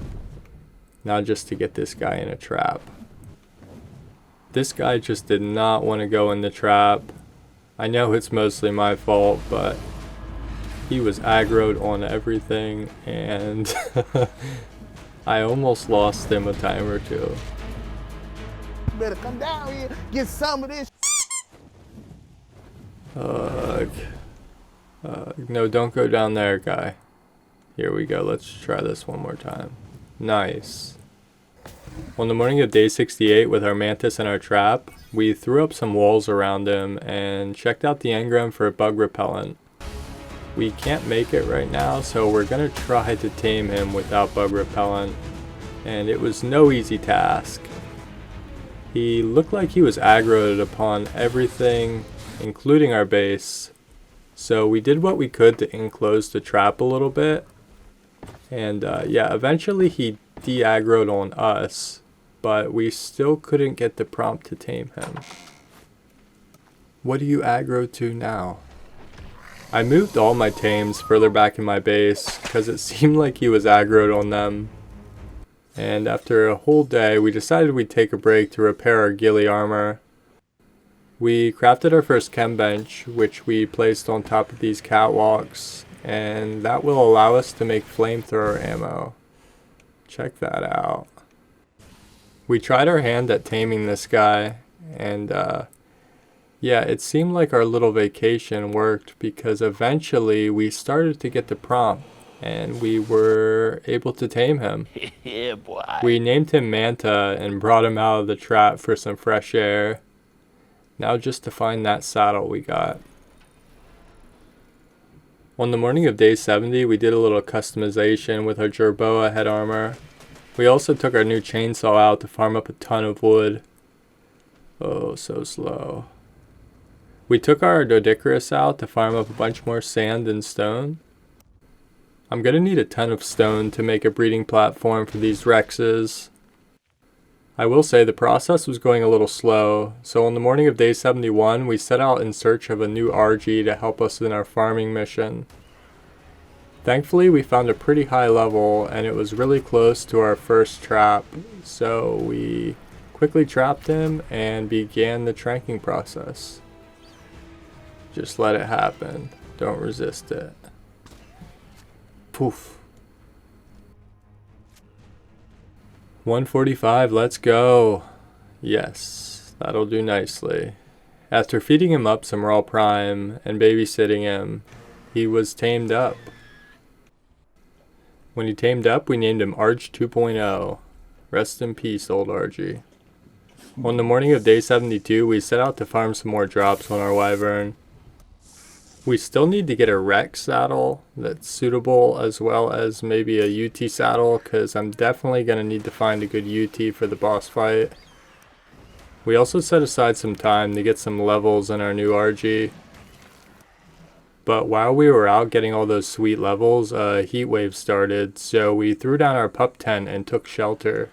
[SPEAKER 1] Now just to get this guy in a trap. This guy just did not want to go in the trap. I know it's mostly my fault, but he was aggroed on everything, and I almost lost him a time or two.
[SPEAKER 2] You better come down here, get some of this.
[SPEAKER 1] No, don't go down there, guy. Here we go. Let's try this one more time. Nice. On the morning of day 68 with our mantis in our trap, we threw up some walls around him and checked out the engram for bug repellent. We can't make it right now, so we're gonna try to tame him without bug repellent, and it was no easy task. He looked like he was aggroed upon everything, including our base, so we did what we could to enclose the trap a little bit, and yeah, eventually he de-aggroed on us, but we still couldn't get the prompt to tame him. What are you aggroed to now? I moved all my tames further back in my base because it seemed like he was aggroed on them. And after a whole day, we decided we'd take a break to repair our ghillie armor. We crafted our first chem bench, which we placed on top of these catwalks, and that will allow us to make flamethrower ammo. Check that out. We tried our hand at taming this guy, and yeah, it seemed like our little vacation worked because eventually we started to get the prompt and we were able to tame him.
[SPEAKER 3] Yeah, boy.
[SPEAKER 1] We named him Manta and brought him out of the trap for some fresh air. Now just to find that saddle we got. On the morning of day 70, we did a little customization with our Jerboa head armor. We also took our new chainsaw out to farm up a ton of wood. Oh, so slow. We took our Doedicurus out to farm up a bunch more sand and stone. I'm gonna need a ton of stone to make a breeding platform for these Rexes. I will say the process was going a little slow, so on the morning of day 71 we set out in search of a new RG to help us in our farming mission. Thankfully we found a pretty high level and it was really close to our first trap, so we quickly trapped him and began the tranking process. Just let it happen, don't resist it. Poof. 145, let's go. Yes, that'll do nicely. After feeding him up some raw prime and babysitting him, he was tamed up. When he tamed up, we named him Arch 2.0. Rest in peace, old Archie. On the morning of day 72, we set out to farm some more drops on our wyvern. We still need to get a Rex saddle that's suitable, as well as maybe a UT saddle, because I'm definitely going to need to find a good UT for the boss fight. We also set aside some time to get some levels in our new RG. But while we were out getting all those sweet levels, a heat wave started, so we threw down our pup tent and took shelter.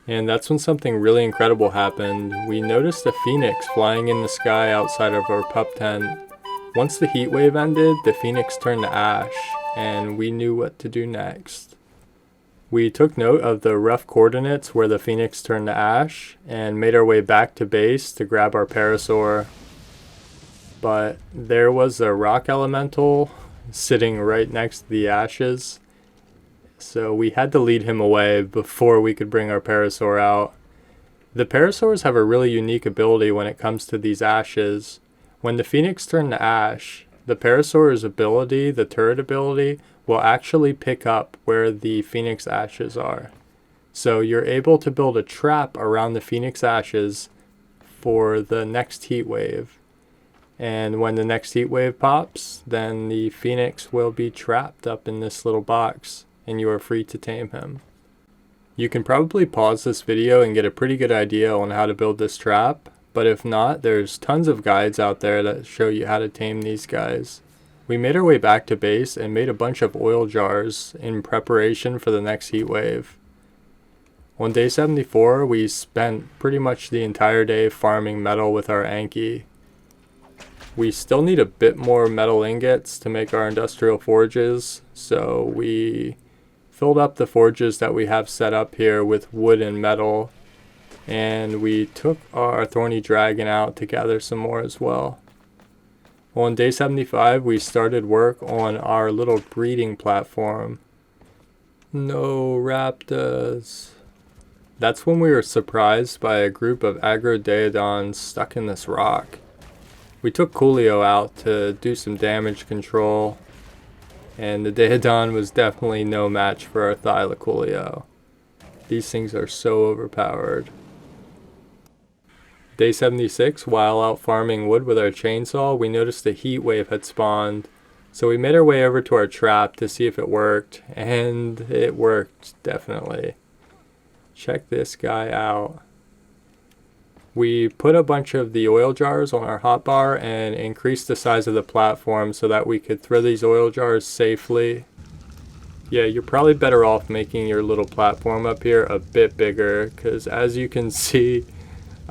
[SPEAKER 1] And that's when something really incredible happened. We noticed a phoenix flying in the sky outside of our pup tent. Once the heat wave ended, the phoenix turned to ash, and we knew what to do next. We took note of the rough coordinates where the phoenix turned to ash, and made our way back to base to grab our parasaur. But there was a rock elemental sitting right next to the ashes, so we had to lead him away before we could bring our parasaur out. The parasaurs have a really unique ability when it comes to these ashes. When the phoenix turned to ash, the parasaur's ability, the turret ability, will actually pick up where the phoenix ashes are. So you're able to build a trap around the phoenix ashes for the next heat wave. And when the next heat wave pops, then the phoenix will be trapped up in this little box, and you are free to tame him. You can probably pause this video and get a pretty good idea on how to build this trap. But if not, there's tons of guides out there that show you how to tame these guys. We made our way back to base and made a bunch of oil jars in preparation for the next heat wave. On day 74, we spent pretty much the entire day farming metal with our Anki. We still need a bit more metal ingots to make our industrial forges, so we filled up the forges that we have set up here with wood and metal. And we took our thorny dragon out to gather some more as well. On day 75, we started work on our little breeding platform. No raptors. That's when we were surprised by a group of aggro Daedons stuck in this rock. We took Coolio out to do some damage control, and the Daedon was definitely no match for our Thylacoolio. These things are so overpowered. Day 76, while out farming wood with our chainsaw, we noticed a heat wave had spawned. So we made our way over to our trap to see if it worked, and it worked, definitely. Check this guy out. We put a bunch of the oil jars on our hotbar and increased the size of the platform so that we could throw these oil jars safely. Yeah, you're probably better off making your little platform up here a bit bigger, because as you can see,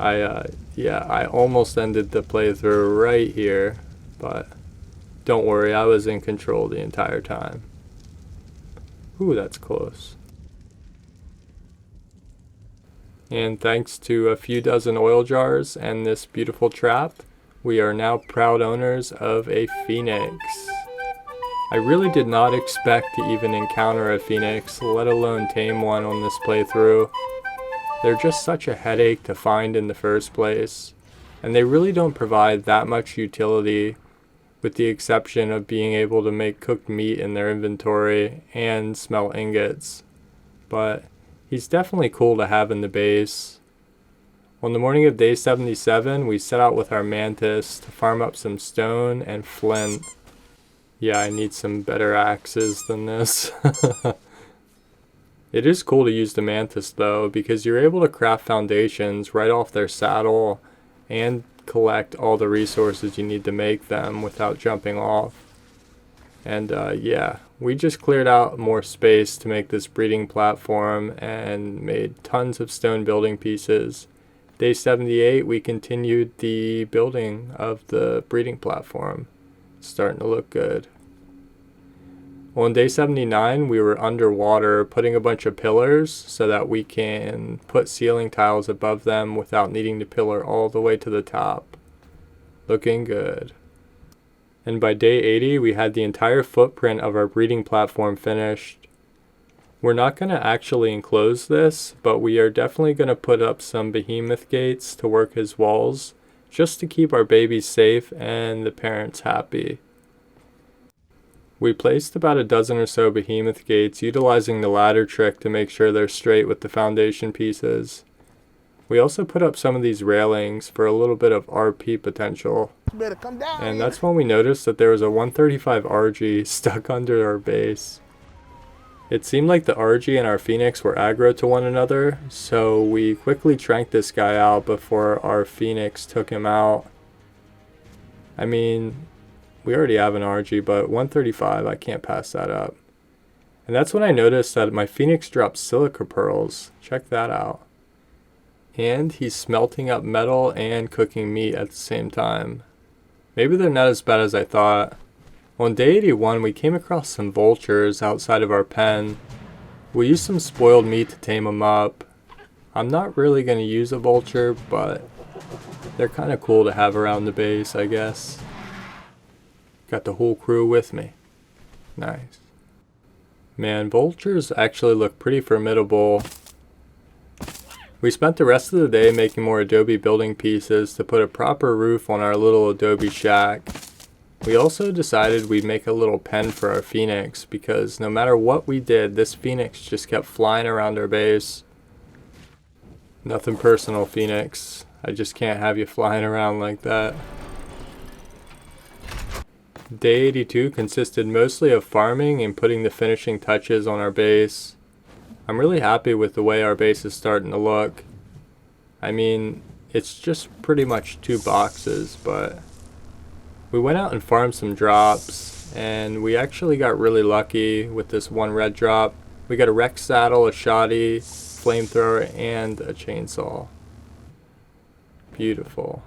[SPEAKER 1] I almost ended the playthrough right here, but don't worry, I was in control the entire time. Ooh, that's close. And thanks to a few dozen oil jars and this beautiful trap, we are now proud owners of a phoenix. I really did not expect to even encounter a phoenix, let alone tame one on this playthrough. They're just such a headache to find in the first place, and they really don't provide that much utility, with the exception of being able to make cooked meat in their inventory and smell ingots. But he's definitely cool to have in the base. On the morning of day 77, we set out with our mantis to farm up some stone and flint. Yeah, I need some better axes than this. It is cool to use the mantis though, because you're able to craft foundations right off their saddle and collect all the resources you need to make them without jumping off. And yeah, we just cleared out more space to make this breeding platform and made tons of stone building pieces. Day 78, we continued the building of the breeding platform. It's starting to look good. On day 79, we were underwater putting a bunch of pillars so that we can put ceiling tiles above them without needing to pillar all the way to the top. Looking good. And by day 80, we had the entire footprint of our breeding platform finished. We're not going to actually enclose this, but we are definitely going to put up some behemoth gates to work as walls, just to keep our babies safe and the parents happy. We placed about a dozen or so behemoth gates, utilizing the ladder trick to make sure they're straight with the foundation pieces. We also put up some of these railings for a little bit of RP potential.
[SPEAKER 2] You better come down.
[SPEAKER 1] And that's when we noticed that there was a 135 RG stuck under our base. It seemed like the RG and our Phoenix were aggro to one another, so we quickly tranked this guy out before our Phoenix took him out. I mean, we already have an RG, but 135, I can't pass that up. And that's when I noticed that my Phoenix dropped silica pearls. Check that out. And he's smelting up metal and cooking meat at the same time. Maybe they're not as bad as I thought. On day 81, we came across some vultures outside of our pen. We used some spoiled meat to tame them up. I'm not really going to use a vulture, but they're kind of cool to have around the base, I guess. Got the whole crew with me. Nice. Man, vultures actually look pretty formidable. We spent the rest of the day making more adobe building pieces to put a proper roof on our little adobe shack. We also decided we'd make a little pen for our Phoenix, because no matter what we did, this Phoenix just kept flying around our base. Nothing personal, Phoenix. I just can't have you flying around like that. Day 82 consisted mostly of farming and putting the finishing touches on our base. I'm really happy with the way our base is starting to look. I mean, it's just pretty much 2 boxes, but we went out and farmed some drops, and we actually got really lucky with this one red drop. We got a Rex saddle, a shoddy, flamethrower, and a chainsaw. Beautiful.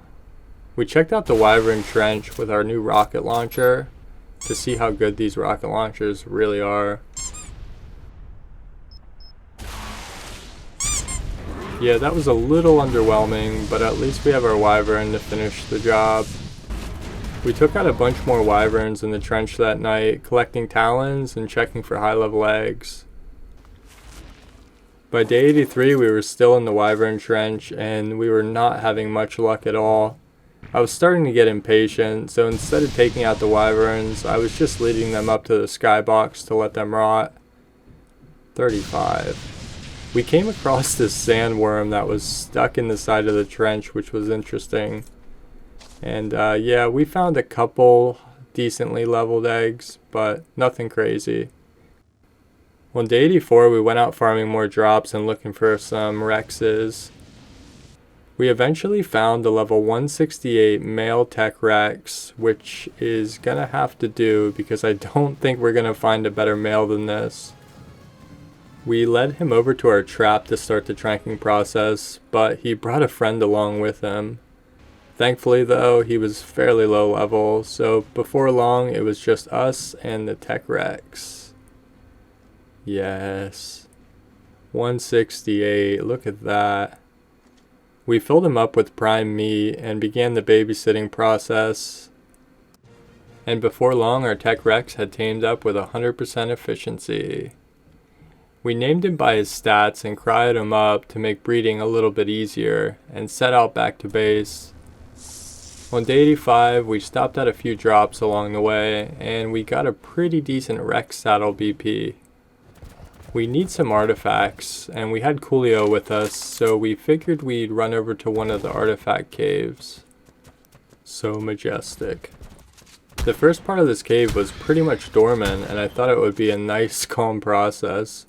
[SPEAKER 1] We checked out the Wyvern Trench with our new rocket launcher to see how good these rocket launchers really are. Yeah, that was a little underwhelming, but at least we have our Wyvern to finish the job. We took out a bunch more Wyverns in the trench that night, collecting talons and checking for high-level eggs. By day 83, we were still in the Wyvern Trench, and we were not having much luck at all. I was starting to get impatient, so instead of taking out the Wyverns, I was just leading them up to the skybox to let them rot. 35. We came across this sandworm that was stuck in the side of the trench, which was interesting. And yeah, we found a couple decently leveled eggs, but nothing crazy. On day 84, we went out farming more drops and looking for some Rexes. We eventually found a level 168 male tech Rex, which is gonna have to do because I don't think we're gonna find a better male than this. We led him over to our trap to start the tranking process, but he brought a friend along with him. Thankfully though, he was fairly low level, so before long it was just us and the tech Rex. Yes. 168, look at that. We filled him up with prime meat and began the babysitting process. And before long, our Tech Rex had tamed up with 100% efficiency. We named him by his stats and cryoed him up to make breeding a little bit easier, and set out back to base. On day 85, we stopped at a few drops along the way, and we got a pretty decent Rex saddle BP. We need some artifacts, and we had Coolio with us, so we figured we'd run over to one of the artifact caves. So majestic. The first part of this cave was pretty much dormant, and I thought it would be a nice, calm process.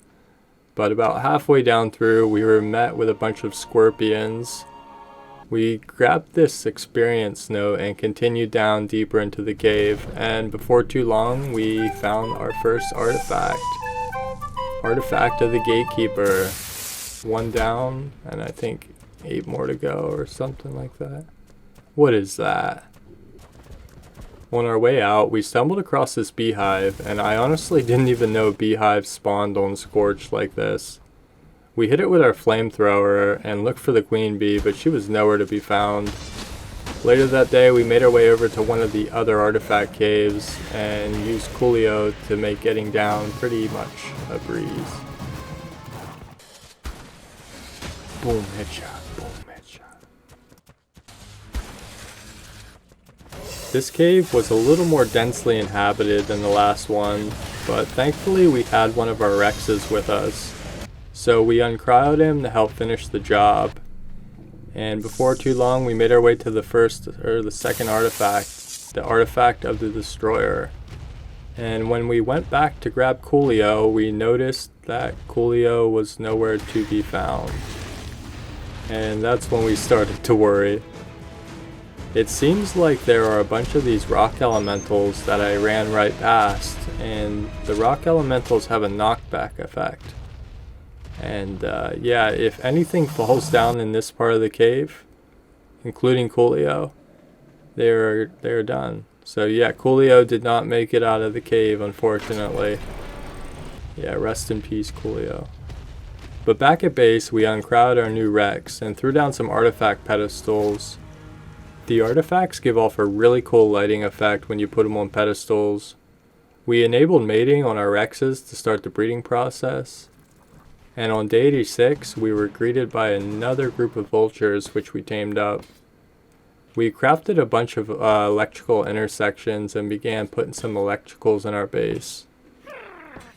[SPEAKER 1] But about halfway down through, we were met with a bunch of scorpions. We grabbed this experience note and continued down deeper into the cave, and before too long, we found our first artifact. Artifact of the Gatekeeper. 1 down, and I think 8 more to go, or something like that. What is that? On our way out, we stumbled across this beehive, and I honestly didn't even know beehives spawned on Scorched like this. We hit it with our flamethrower and looked for the queen bee, but she was nowhere to be found. Later that day, we made our way over to one of the other artifact caves and used Coolio to make getting down pretty much a breeze. Boom, headshot, boom, headshot. This cave was a little more densely inhabited than the last one, but thankfully we had one of our Rexes with us. So we uncryoed him to help finish the job. And before too long, we made our way to the second artifact, the artifact of the Destroyer. And when we went back to grab Coolio, we noticed that Coolio was nowhere to be found. And that's when we started to worry. It seems like there are a bunch of these rock elementals that I ran right past, and the rock elementals have a knockback effect. And yeah, if anything falls down in this part of the cave, including Coolio, they're done. So yeah, Coolio did not make it out of the cave, unfortunately. Yeah, rest in peace, Coolio. But back at base, we uncrowded our new Rex and threw down some artifact pedestals. The artifacts give off a really cool lighting effect when you put them on pedestals. We enabled mating on our Rexes to start the breeding process. And on day 86, we were greeted by another group of vultures, which we tamed up. We crafted a bunch of electrical intersections and began putting some electricals in our base.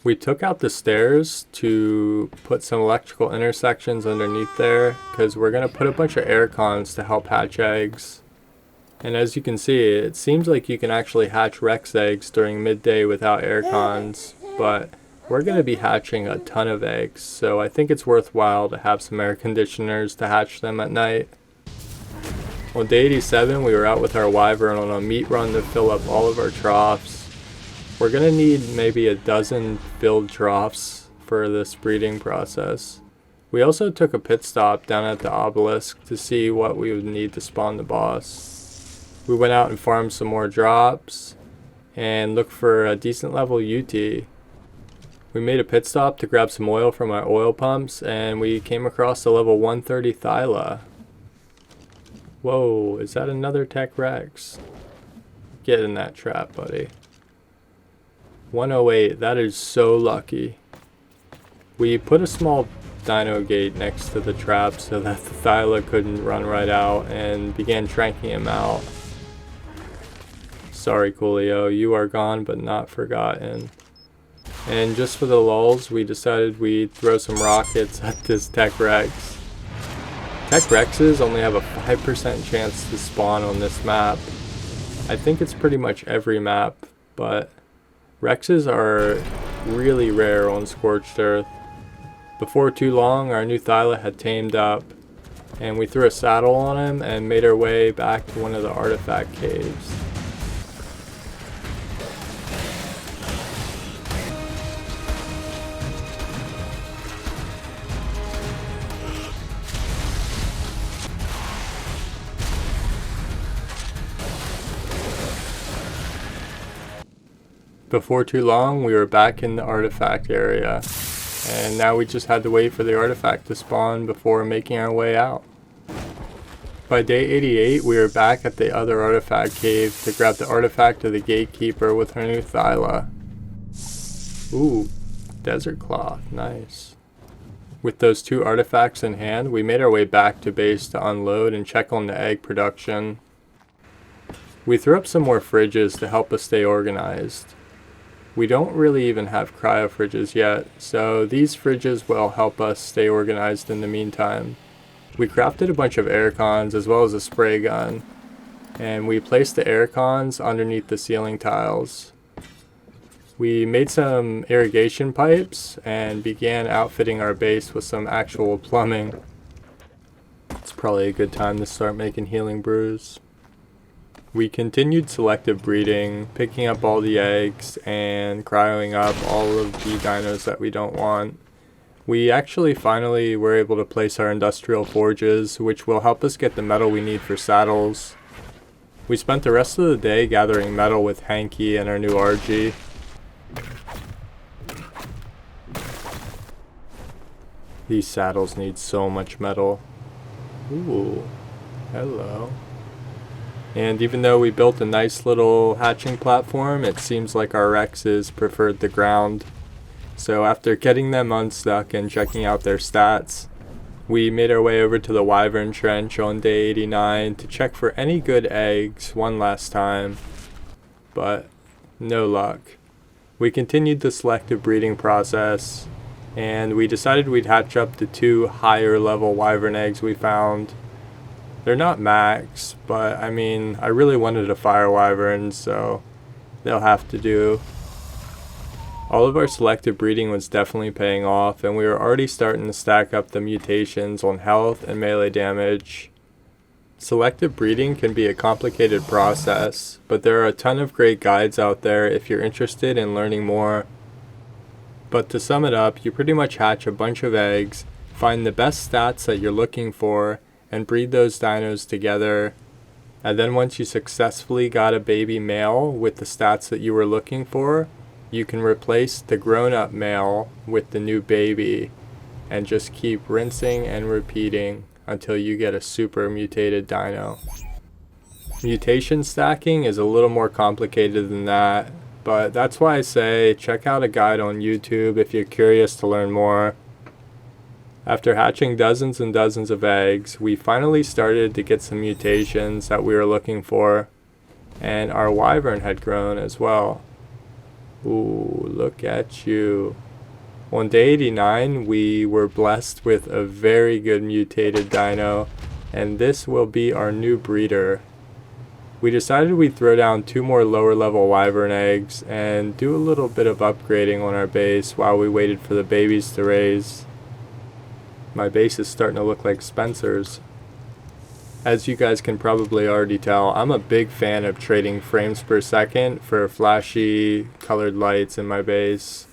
[SPEAKER 1] We took out the stairs to put some electrical intersections underneath there, because we're going to put a bunch of air cons to help hatch eggs. And as you can see, it seems like you can actually hatch Rex eggs during midday without air cons, but we're going to be hatching a ton of eggs, so I think it's worthwhile to have some air conditioners to hatch them at night. On day 87, we were out with our wyvern on a meat run to fill up all of our troughs. We're going to need maybe a dozen filled troughs for this breeding process. We also took a pit stop down at the obelisk to see what we would need to spawn the boss. We went out and farmed some more drops and looked for a decent level UT. We made a pit stop to grab some oil from our oil pumps, and we came across the level 130 Thyla. Whoa, is that another Tech Rex? Get in that trap, buddy. 108, that is so lucky. We put a small dino gate next to the trap so that the Thyla couldn't run right out, and began tranking him out. Sorry, Coolio, you are gone but not forgotten. And just for the lulz, we decided we'd throw some rockets at this Tech Rex. Tech Rexes only have a 5% chance to spawn on this map. I think it's pretty much every map, but Rexes are really rare on Scorched Earth. Before too long, our new Thyla had tamed up, and we threw a saddle on him and made our way back to one of the artifact caves. Before too long, we were back in the artifact area, and now we just had to wait for the artifact to spawn before making our way out. By day 88, we were back at the other artifact cave to grab the artifact of the gatekeeper with her new Thyla. Ooh, desert cloth, nice. With those 2 artifacts in hand, we made our way back to base to unload and check on the egg production. We threw up some more fridges to help us stay organized. We don't really even have cryo fridges yet, so these fridges will help us stay organized in the meantime. We crafted a bunch of air cons as well as a spray gun, and we placed the air cons underneath the ceiling tiles. We made some irrigation pipes and began outfitting our base with some actual plumbing. It's probably a good time to start making healing brews. We continued selective breeding, picking up all the eggs and cryoing up all of the dinos that we don't want. We actually finally were able to place our industrial forges, which will help us get the metal we need for saddles. We spent the rest of the day gathering metal with Hanky and our new RG. These saddles need so much metal. Ooh, hello. And even though we built a nice little hatching platform, it seems like our Rexes preferred the ground. So after getting them unstuck and checking out their stats, we made our way over to the Wyvern Trench on day 89 to check for any good eggs one last time. But no luck. We continued the selective breeding process, and we decided we'd hatch up the 2 higher level Wyvern eggs we found. They're not max, but I mean, I really wanted a fire wyvern, so they'll have to do. All of our selective breeding was definitely paying off, and we were already starting to stack up the mutations on health and melee damage. Selective breeding can be a complicated process, but there are a ton of great guides out there if you're interested in learning more. But to sum it up, you pretty much hatch a bunch of eggs, find the best stats that you're looking for, and breed those dinos together. And then once you successfully got a baby male with the stats that you were looking for, you can replace the grown-up male with the new baby and just keep rinsing and repeating until you get a super mutated dino. Mutation stacking is a little more complicated than that, but that's why I say check out a guide on YouTube if you're curious to learn more. After hatching dozens and dozens of eggs, we finally started to get some mutations that we were looking for, and our wyvern had grown as well. Ooh, look at you. On day 89, we were blessed with a very good mutated dino, and this will be our new breeder. We decided we'd throw down 2 more lower level wyvern eggs and do a little bit of upgrading on our base while we waited for the babies to raise. My base is starting to look like Spencer's. As you guys can probably already tell, I'm a big fan of trading frames per second for flashy colored lights in my base.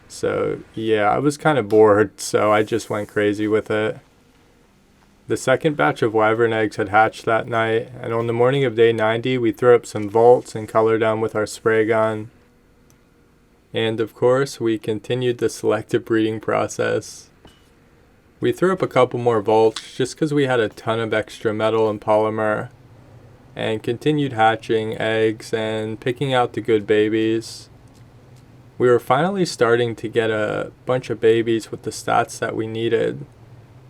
[SPEAKER 1] So yeah, I was kind of bored, so I just went crazy with it. The second batch of wyvern eggs had hatched that night, and on the morning of day 90, we threw up some vaults and colored them with our spray gun. And of course, we continued the selective breeding process. We threw up a couple more vaults just because we had a ton of extra metal and polymer, and continued hatching eggs and picking out the good babies. We were finally starting to get a bunch of babies with the stats that we needed,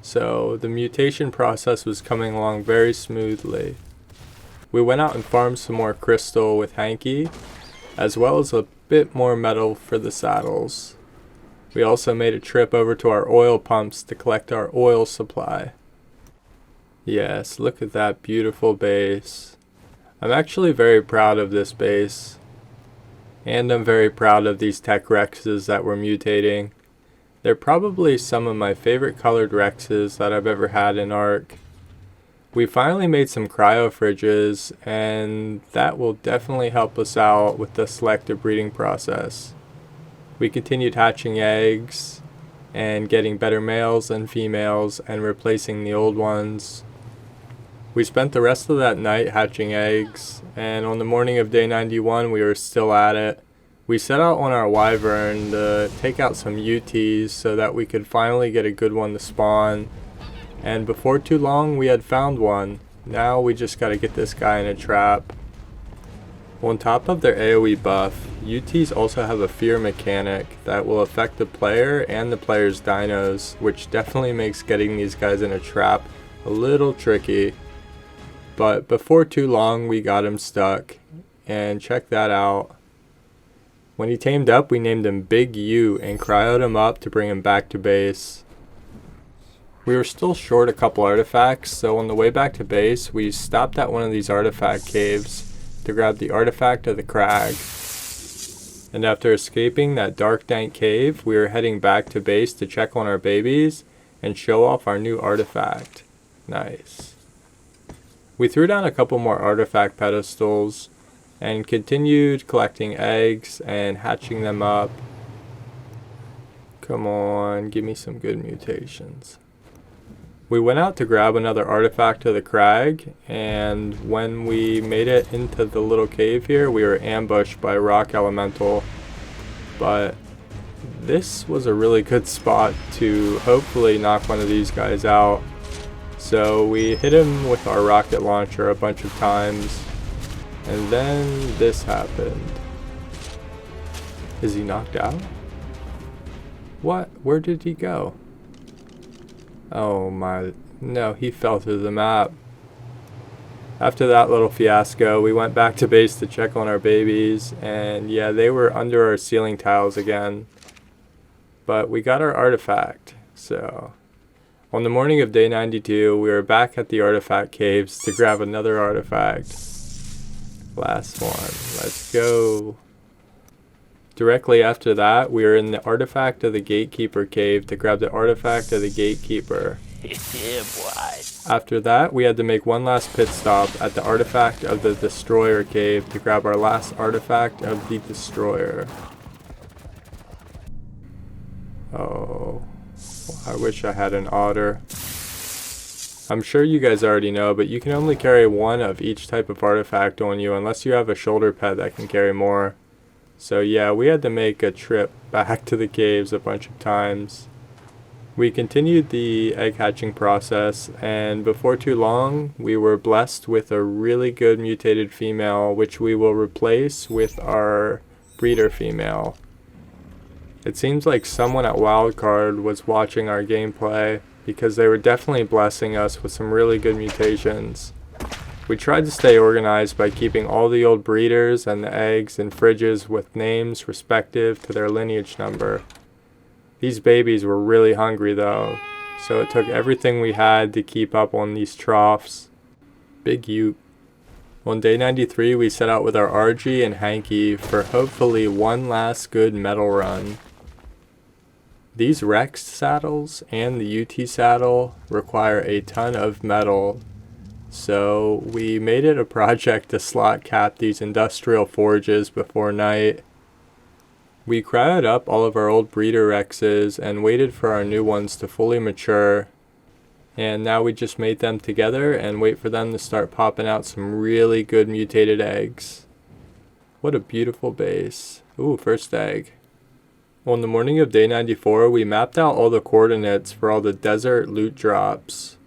[SPEAKER 1] so the mutation process was coming along very smoothly. We went out and farmed some more crystal with Hanky, as well as a bit more metal for the saddles. We also made a trip over to our oil pumps to collect our oil supply. Yes, look at that beautiful base. I'm actually very proud of this base. And I'm very proud of these tech Rexes that were mutating. They're probably some of my favorite colored Rexes that I've ever had in Ark. We finally made some cryo fridges, and that will definitely help us out with the selective breeding process. We continued hatching eggs and getting better males and females and replacing the old ones. We spent the rest of that night hatching eggs, and on the morning of day 91 we were still at it. We set out on our wyvern to take out some UTs so that we could finally get a good one to spawn, and before too long we had found one. Now we just gotta get this guy in a trap. On top of their AoE buff, UTs also have a fear mechanic that will affect the player and the player's dinos, which definitely makes getting these guys in a trap a little tricky. But before too long we got him stuck, and check that out. When he tamed up, we named him Big U and cryoed him up to bring him back to base. We were still short a couple artifacts, so on the way back to base, we stopped at one of these artifact caves to grab the artifact of the crag. And after escaping that dark dank cave, we were heading back to base to check on our babies and show off our new artifact. Nice. We threw down a couple more artifact pedestals and continued collecting eggs and hatching them up. Come on, give me some good mutations. We went out to grab another artifact of the crag, and when we made it into the little cave here, we were ambushed by a rock elemental. But this was a really good spot to hopefully knock one of these guys out. So we hit him with our rocket launcher a bunch of times, and then this happened. Is he knocked out? What? Where did he go? Oh my, no, he fell through the map. After that little fiasco, we went back to base to check on our babies, and yeah, they were under our ceiling tiles again. But we got our artifact, so. On the morning of day 92, we were back at the artifact caves to grab another artifact. Last one, let's go. Directly after that, we were in the artifact of the gatekeeper cave to grab the artifact of the gatekeeper.
[SPEAKER 3] Yeah, boy.
[SPEAKER 1] After that, we had to make one last pit stop at the artifact of the destroyer cave to grab our last artifact of the destroyer. Oh, I wish I had an otter. I'm sure you guys already know, but you can only carry one of each type of artifact on you unless you have a shoulder pet that can carry more. So yeah, we had to make a trip back to the caves a bunch of times. We continued the egg hatching process, and before too long, we were blessed with a really good mutated female, which we will replace with our breeder female. It seems like someone at Wildcard was watching our gameplay, because they were definitely blessing us with some really good mutations. We tried to stay organized by keeping all the old breeders and the eggs in fridges with names respective to their lineage number. These babies were really hungry though, so it took everything we had to keep up on these troughs. Big Ute. On day 93, we set out with our RG and Hanky for hopefully one last good metal run. These Rex saddles and the UT saddle require a ton of metal, so we made it a project to slot cap these industrial forges before night. We crowded up all of our old breeder Rexes and waited for our new ones to fully mature. And now we just mate them together and wait for them to start popping out some really good mutated eggs. What a beautiful base. Ooh, first egg. On the morning of day 94, we mapped out all the coordinates for all the desert loot drops.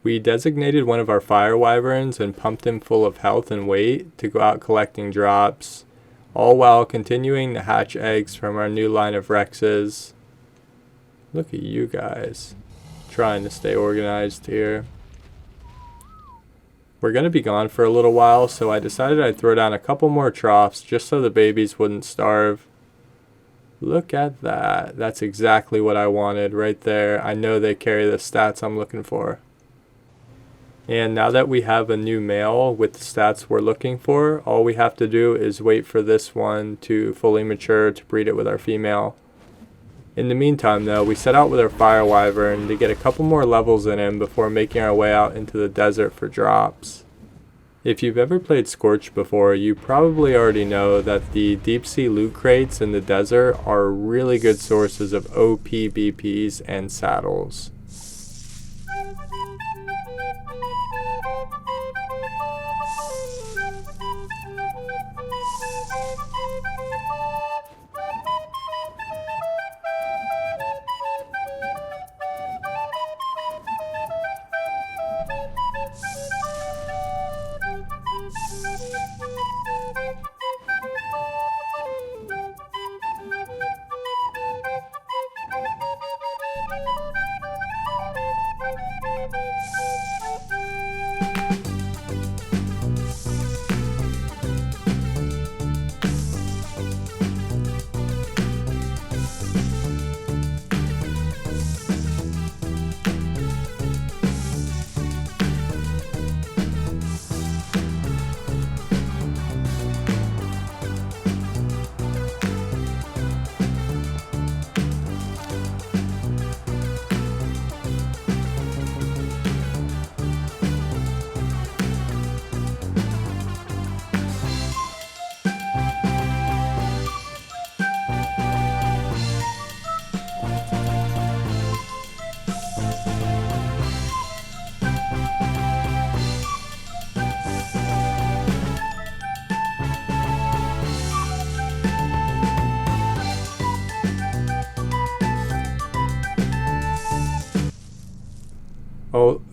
[SPEAKER 1] We designated one of our fire wyverns and pumped him full of health and weight to go out collecting drops, all while continuing to hatch eggs from our new line of Rexes. Look at you guys, trying to stay organized here. We're going to be gone for a little while, so I decided I'd throw down a couple more troughs just so the babies wouldn't starve. Look at that. That's exactly what I wanted right there. I know they carry the stats I'm looking for. And now that we have a new male with the stats we're looking for, all we have to do is wait for this one to fully mature to breed it with our female. In the meantime though, we set out with our fire wyvern to get a couple more levels in him before making our way out into the desert for drops. If you've ever played Scorched before, you probably already know that the deep sea loot crates in the desert are really good sources of OP BPs and saddles.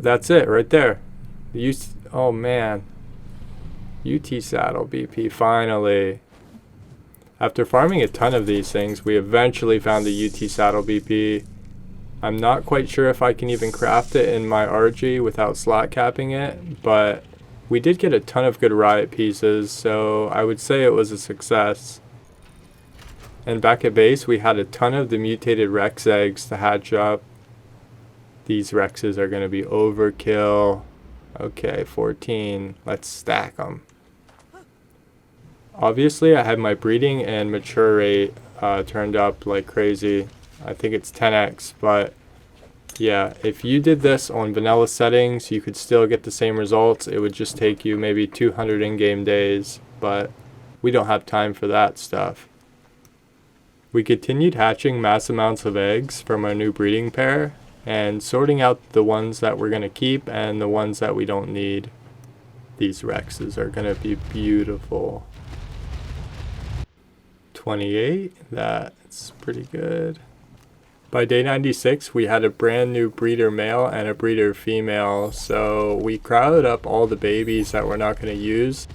[SPEAKER 1] That's it right there. Oh man. UT saddle BP, finally. After farming a ton of these things, we eventually found the UT saddle BP. I'm not quite sure if I can even craft it in my RG without slot capping it, but we did get a ton of good riot pieces, so I would say it was a success. And back at base, we had a ton of the mutated Rex eggs to hatch up. These Rexes are going to be overkill. Okay, 14. Let's stack them. Obviously, I had my breeding and mature rate turned up like crazy. I think it's 10x, but yeah, if you did this on vanilla settings, you could still get the same results. It would just take you maybe 200 in-game days, but we don't have time for that stuff. We continued hatching mass amounts of eggs from our new breeding pair and sorting out the ones that we're going to keep and the ones that we don't need. These Rexes are going to be beautiful. 28, that's pretty good. By day 96, we had a brand new breeder male and a breeder female, so we crowded up all the babies that we're not going to use.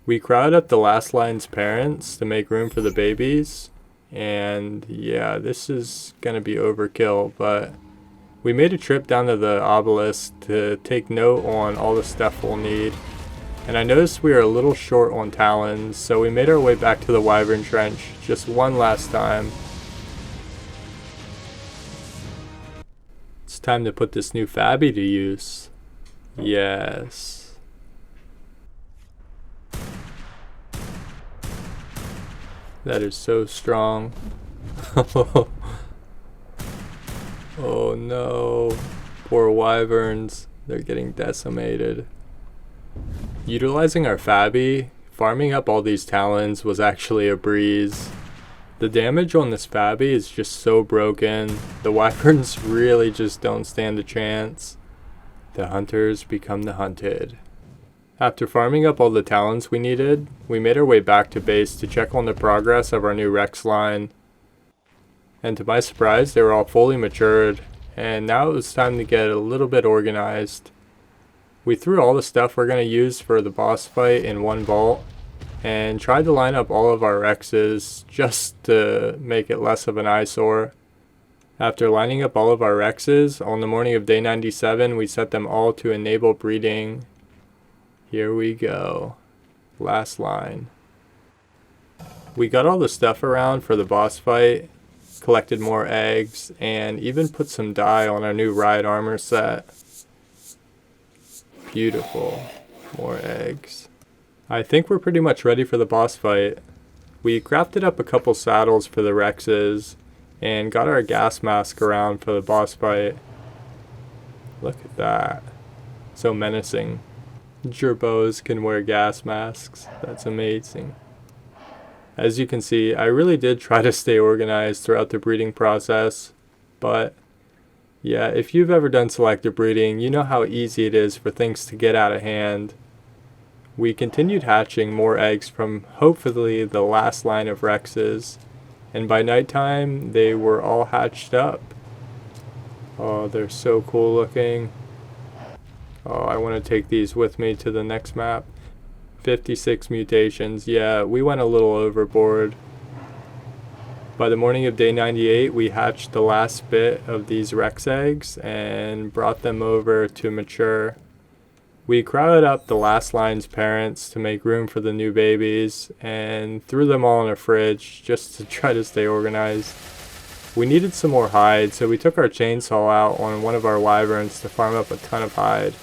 [SPEAKER 1] We crowded up the last line's parents to make room for the babies, and yeah, this is going to be overkill, but we made a trip down to the obelisk to take note on all the stuff we'll need. And I noticed we were a little short on talons, so we made our way back to the Wyvern Trench just one last time. It's time to put this new Fabby to use. Yes. That is so strong. Oh no. Poor Wyverns. They're getting decimated. Utilizing our Fabby, farming up all these talons was actually a breeze. The damage on this Fabby is just so broken. The Wyverns really just don't stand a chance. The hunters become the hunted. After farming up all the talons we needed, we made our way back to base to check on the progress of our new Rex line. And to my surprise, they were all fully matured, and now it was time to get a little bit organized. We threw all the stuff we're going to use for the boss fight in one vault, and tried to line up all of our Rexes just to make it less of an eyesore. After lining up all of our Rexes, on the morning of day 97, we set them all to enable breeding. Here we go. Last line. We got all the stuff around for the boss fight, collected more eggs, and even put some dye on our new ride armor set. Beautiful. More eggs. I think we're pretty much ready for the boss fight. We crafted up a couple saddles for the Rexes and got our gas mask around for the boss fight. Look at that. So menacing. Gerbos can wear gas masks. That's amazing. As you can see, I really did try to stay organized throughout the breeding process, but yeah, if you've ever done selective breeding, you know how easy it is for things to get out of hand. We continued hatching more eggs from hopefully the last line of Rexes, and by nighttime they were all hatched up. Oh, they're so cool looking. Oh, I want to take these with me to the next map. 56 mutations. Yeah, we went a little overboard. By the morning of day 98, we hatched the last bit of these Rex eggs and brought them over to mature. We crowded up the last line's parents to make room for the new babies and threw them all in a fridge just to try to stay organized. We needed some more hide, so we took our chainsaw out on one of our wyverns to farm up a ton of hide.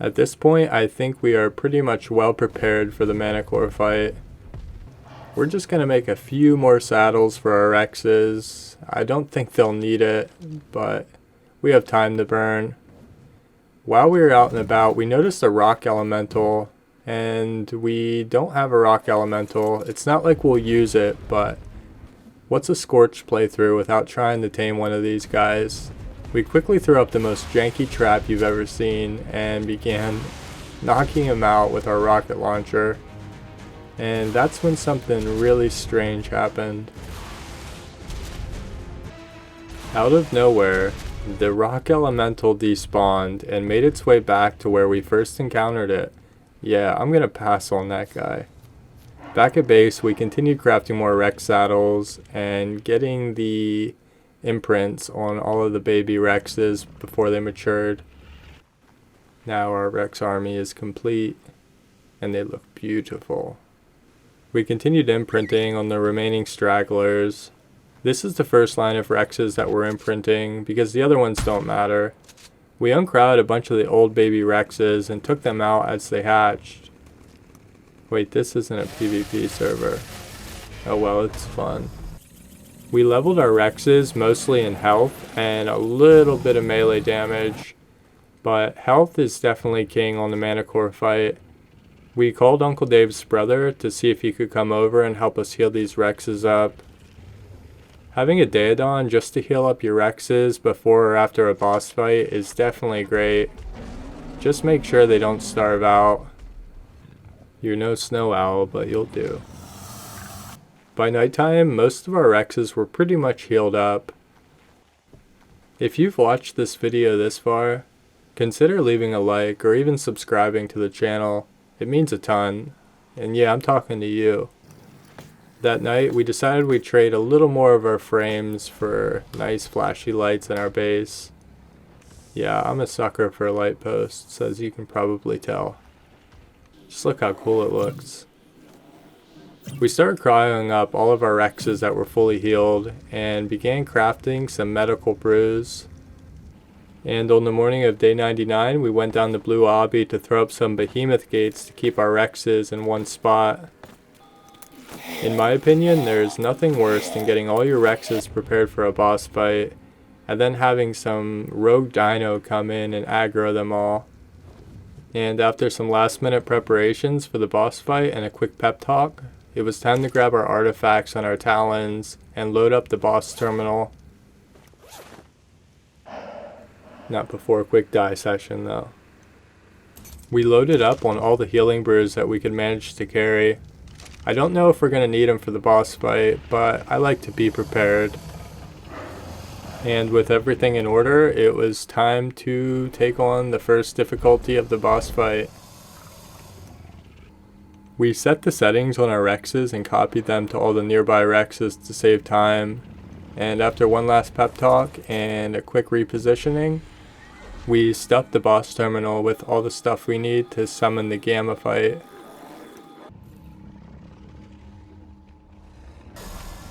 [SPEAKER 1] At this point, I think we are pretty much well prepared for the Manticore fight. We're just going to make a few more saddles for our Rexes. I don't think they'll need it, but we have time to burn. While we were out and about, we noticed a rock elemental, and we don't have a rock elemental. It's not like we'll use it, but what's a Scorched playthrough without trying to tame one of these guys? We quickly threw up the most janky trap you've ever seen and began knocking him out with our rocket launcher. And that's when something really strange happened. Out of nowhere, the rock elemental despawned and made its way back to where we first encountered it. Yeah, I'm gonna pass on that guy. Back at base, we continued crafting more Rex saddles and getting the imprints on all of the baby Rexes before they matured. Now our Rex army is complete and they look beautiful. We continued imprinting on the remaining stragglers. This is the first line of Rexes that we're imprinting because the other ones don't matter. We uncrowded a bunch of the old baby Rexes and took them out as they hatched. Wait, this isn't a PvP server. Oh well, it's fun. We leveled our Rexes mostly in health and a little bit of melee damage, but health is definitely king on the Manicore fight. We called Uncle Dave's brother to see if he could come over and help us heal these Rexes up. Having a Daedon just to heal up your Rexes before or after a boss fight is definitely great. Just make sure they don't starve out. You're no snow owl, but you'll do. By nighttime, most of our Rexes were pretty much healed up. If you've watched this video this far, consider leaving a like or even subscribing to the channel. It means a ton. And yeah, I'm talking to you. That night, we decided we'd trade a little more of our frames for nice flashy lights in our base. Yeah, I'm a sucker for light posts, as you can probably tell. Just look how cool it looks. We started cryoing up all of our Rexes that were fully healed and began crafting some medical brews. And on the morning of day 99, we went down to Blue Obby to throw up some behemoth gates to keep our Rexes in one spot. In my opinion, there is nothing worse than getting all your Rexes prepared for a boss fight and then having some rogue dino come in and aggro them all. And after some last minute preparations for the boss fight and a quick pep talk, it was time to grab our artifacts on our talons and load up the boss terminal. Not before a quick die session though. We loaded up on all the healing brews that we could manage to carry. I don't know if we're going to need them for the boss fight, but I like to be prepared. And with everything in order, it was time to take on the first difficulty of the boss fight. We set the settings on our Rexes and copied them to all the nearby Rexes to save time. And after one last pep talk and a quick repositioning, we stuffed the boss terminal with all the stuff we need to summon the Gamma fight.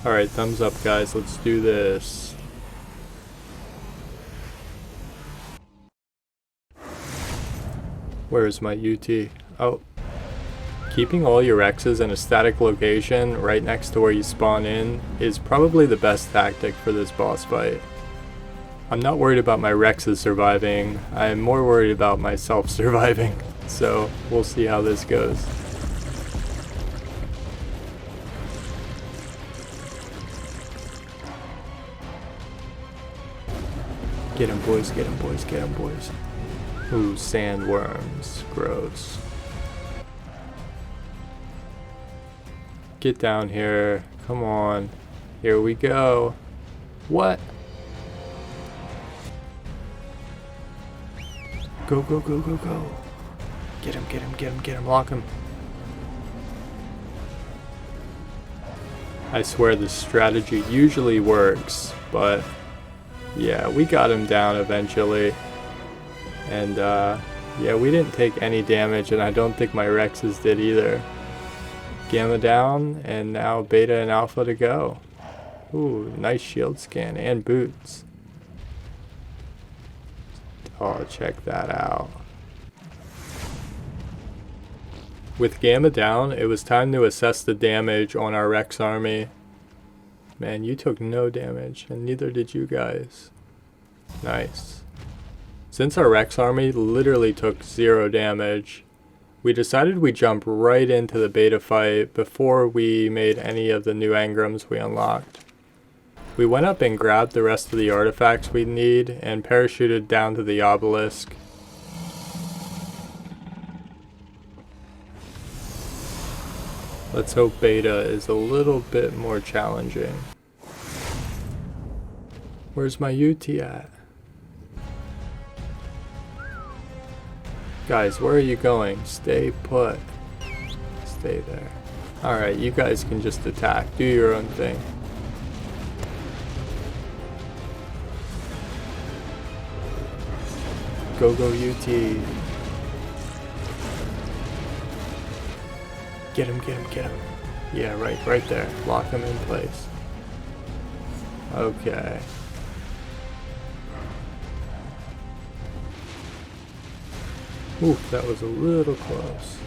[SPEAKER 1] Alright, thumbs up guys, let's do this. Where is my UT? Oh. Keeping all your Rexes in a static location right next to where you spawn in is probably the best tactic for this boss fight. I'm not worried about my Rexes surviving, I'm more worried about myself surviving, so we'll see how this goes. Get 'em boys, get 'em boys, get 'em boys. Ooh, sandworms. Gross. Get down here. Come on. Here we go. What? Go, go, go, go, go. Get him, get him, get him, get him. Lock him. I swear this strategy usually works, but yeah, we got him down eventually. And yeah, we didn't take any damage, and I don't think my Rexes did either. Gamma down, and now Beta and Alpha to go. Ooh, nice shield scan and boots. Oh, check that out. With Gamma down, it was time to assess the damage on our Rex army. Man, you took no damage, and neither did you guys. Nice. Since our Rex army literally took 0 damage, we decided we'd jump right into the beta fight before we made any of the new engrams we unlocked. We went up and grabbed the rest of the artifacts we'd need and parachuted down to the obelisk. Let's hope beta is a little bit more challenging. Where's my UT at? Guys, where are you going? Stay put. Stay there. Alright, you guys can just attack. Do your own thing. Go, go, UT. Get him, get him, get him. Yeah, right there. Lock him in place. Okay. Ooh, that was a little close.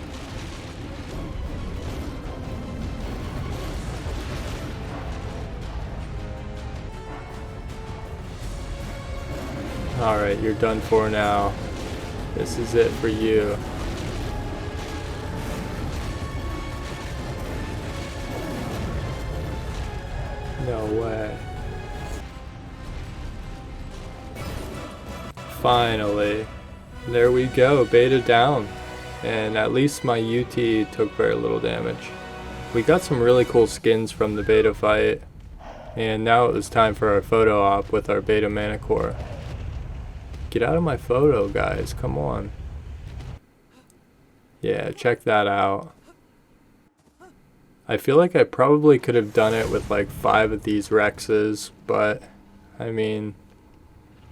[SPEAKER 1] Alright, you're done for now. This is it for you. No way. Finally. There we go, beta down. And at least my UT took very little damage. We got some really cool skins from the beta fight. And now it was time for our photo op with our beta Manicore. Get out of my photo, guys, come on. Yeah, check that out. I feel like I probably could have done it with like 5 of these Rexes, but I mean,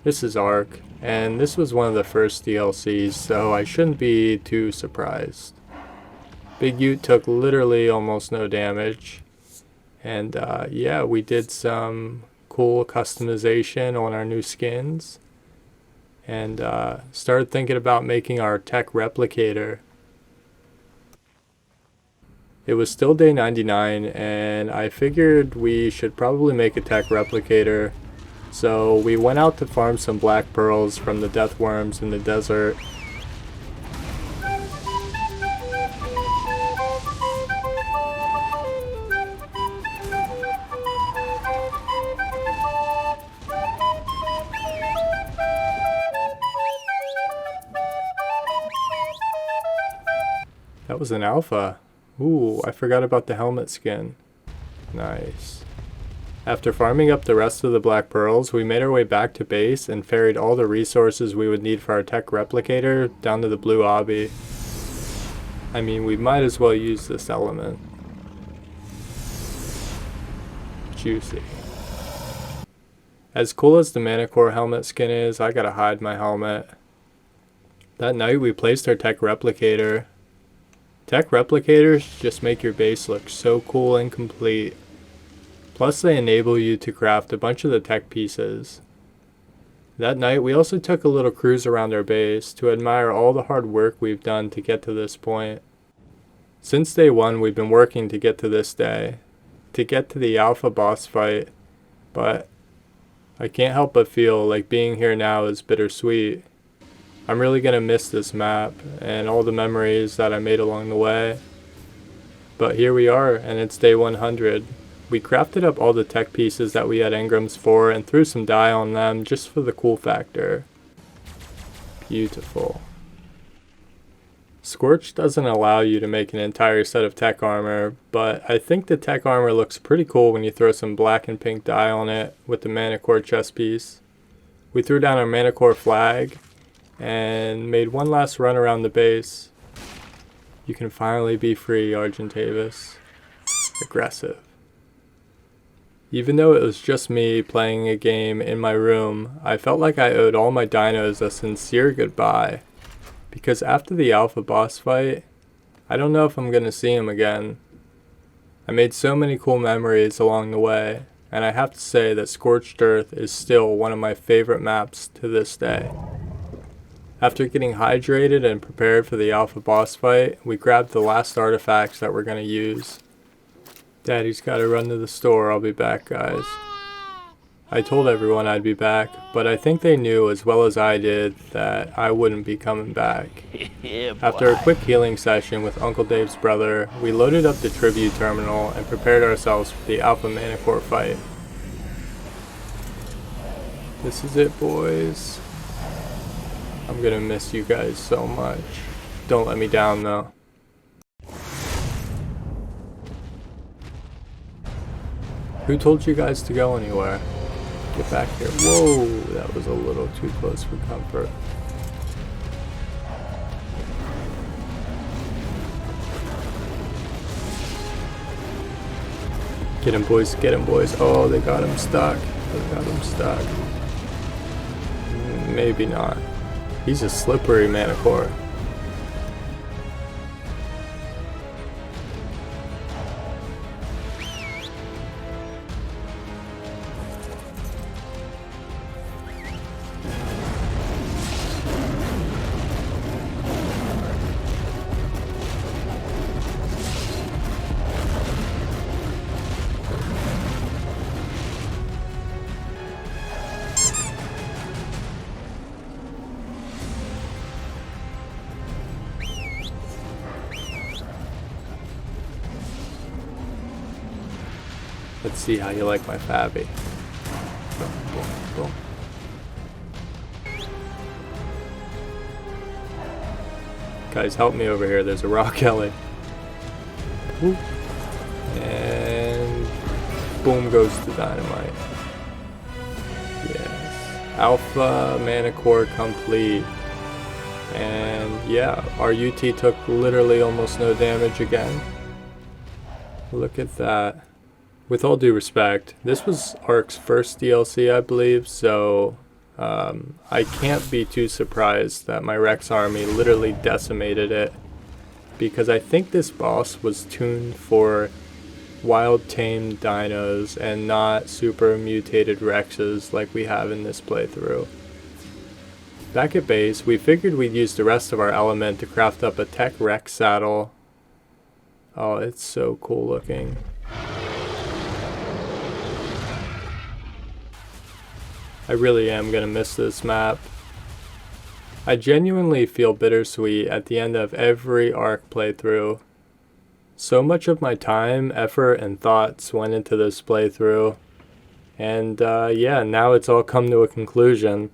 [SPEAKER 1] this is Ark, and this was one of the first DLCs, so I shouldn't be too surprised. Big Ute took literally almost no damage, and yeah, we did some cool customization on our new skins, and started thinking about making our tech replicator. It was still day 99, and I figured we should probably make a tech replicator. So we went out to farm some black pearls from the death worms in the desert. That was an alpha. Ooh, I forgot about the helmet skin. Nice. After farming up the rest of the black pearls, we made our way back to base and ferried all the resources we would need for our tech replicator down to the blue obby. I mean, we might as well use this element. Juicy. As cool as the Manicore helmet skin is, I gotta hide my helmet. That night we placed our tech replicator. Tech replicators just make your base look so cool and complete. Plus they enable you to craft a bunch of the tech pieces. That night we also took a little cruise around our base to admire all the hard work we've done to get to this point. Since day 1 we've been working to get to this day, to get to the alpha boss fight, but I can't help but feel like being here now is bittersweet. I'm really gonna miss this map and all the memories that I made along the way. But here we are, and it's day 100. We crafted up all the tech pieces that we had engrams for and threw some dye on them just for the cool factor. Beautiful. Scorched doesn't allow you to make an entire set of tech armor, but I think the tech armor looks pretty cool when you throw some black and pink dye on it with the Manicore chest piece. We threw down our Manicore flag and made one last run around the base. You can finally be free, Argentavis. Aggressive. Even though it was just me playing a game in my room, I felt like I owed all my dinos a sincere goodbye. Because after the alpha boss fight, I don't know if I'm gonna see him again. I made so many cool memories along the way, and I have to say that Scorched Earth is still one of my favorite maps to this day. After getting hydrated and prepared for the alpha boss fight, we grabbed the last artifacts that we're gonna use. Daddy's gotta run to the store. I'll be back, guys. I told everyone I'd be back, but I think they knew as well as I did that I wouldn't be coming back.
[SPEAKER 3] Yeah,
[SPEAKER 1] After a quick healing session with Uncle Dave's brother, we loaded up the tribute terminal and prepared ourselves for the alpha Manicore fight. This is it, boys. I'm gonna miss you guys so much. Don't let me down though. Who told you guys to go anywhere? Get back here. Whoa, that was a little too close for comfort. Get him, boys. Get him, boys. Oh, they got him stuck. They got him stuck. Maybe not. He's a slippery Manicore. Let's see how you like my Fabby. Boom, boom, boom. Guys, help me over here. There's a rock alley. Woo. And boom goes the dynamite. Yes. Alpha Manicore complete. And yeah, our UT took literally almost no damage again. Look at that. With all due respect, this was Ark's first DLC, I believe, so I can't be too surprised that my Rex army literally decimated it, because I think this boss was tuned for wild tamed dinos and not super mutated Rexes like we have in this playthrough. Back at base, we figured we'd use the rest of our element to craft up a Tech Rex saddle. Oh, it's so cool looking. I really am gonna miss this map. I genuinely feel bittersweet at the end of every Ark playthrough. So much of my time, effort, and thoughts went into this playthrough. And yeah, now it's all come to a conclusion.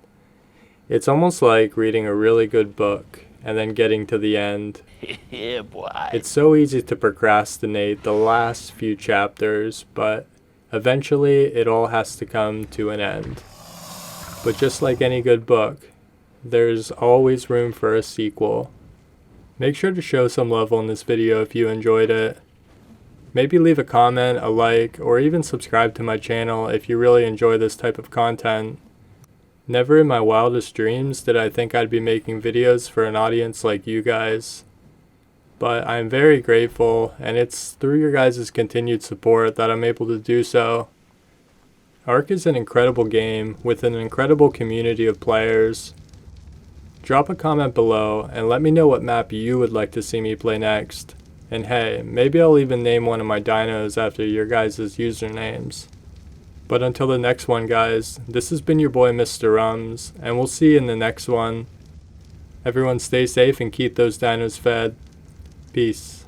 [SPEAKER 1] It's almost like reading a really good book and then getting to the end.
[SPEAKER 3] Yeah, boy.
[SPEAKER 1] It's so easy to procrastinate the last few chapters, but eventually it all has to come to an end. But just like any good book, there's always room for a sequel. Make sure to show some love on this video if you enjoyed it. Maybe leave a comment, a like, or even subscribe to my channel if you really enjoy this type of content. Never in my wildest dreams did I think I'd be making videos for an audience like you guys. But I'm very grateful, and it's through your guys' continued support that I'm able to do so. Ark is an incredible game with an incredible community of players. Drop a comment below and let me know what map you would like to see me play next. And hey, maybe I'll even name one of my dinos after your guys' usernames. But until the next one, guys, this has been your boy Mr. Rums, and we'll see you in the next one. Everyone stay safe and keep those dinos fed. Peace.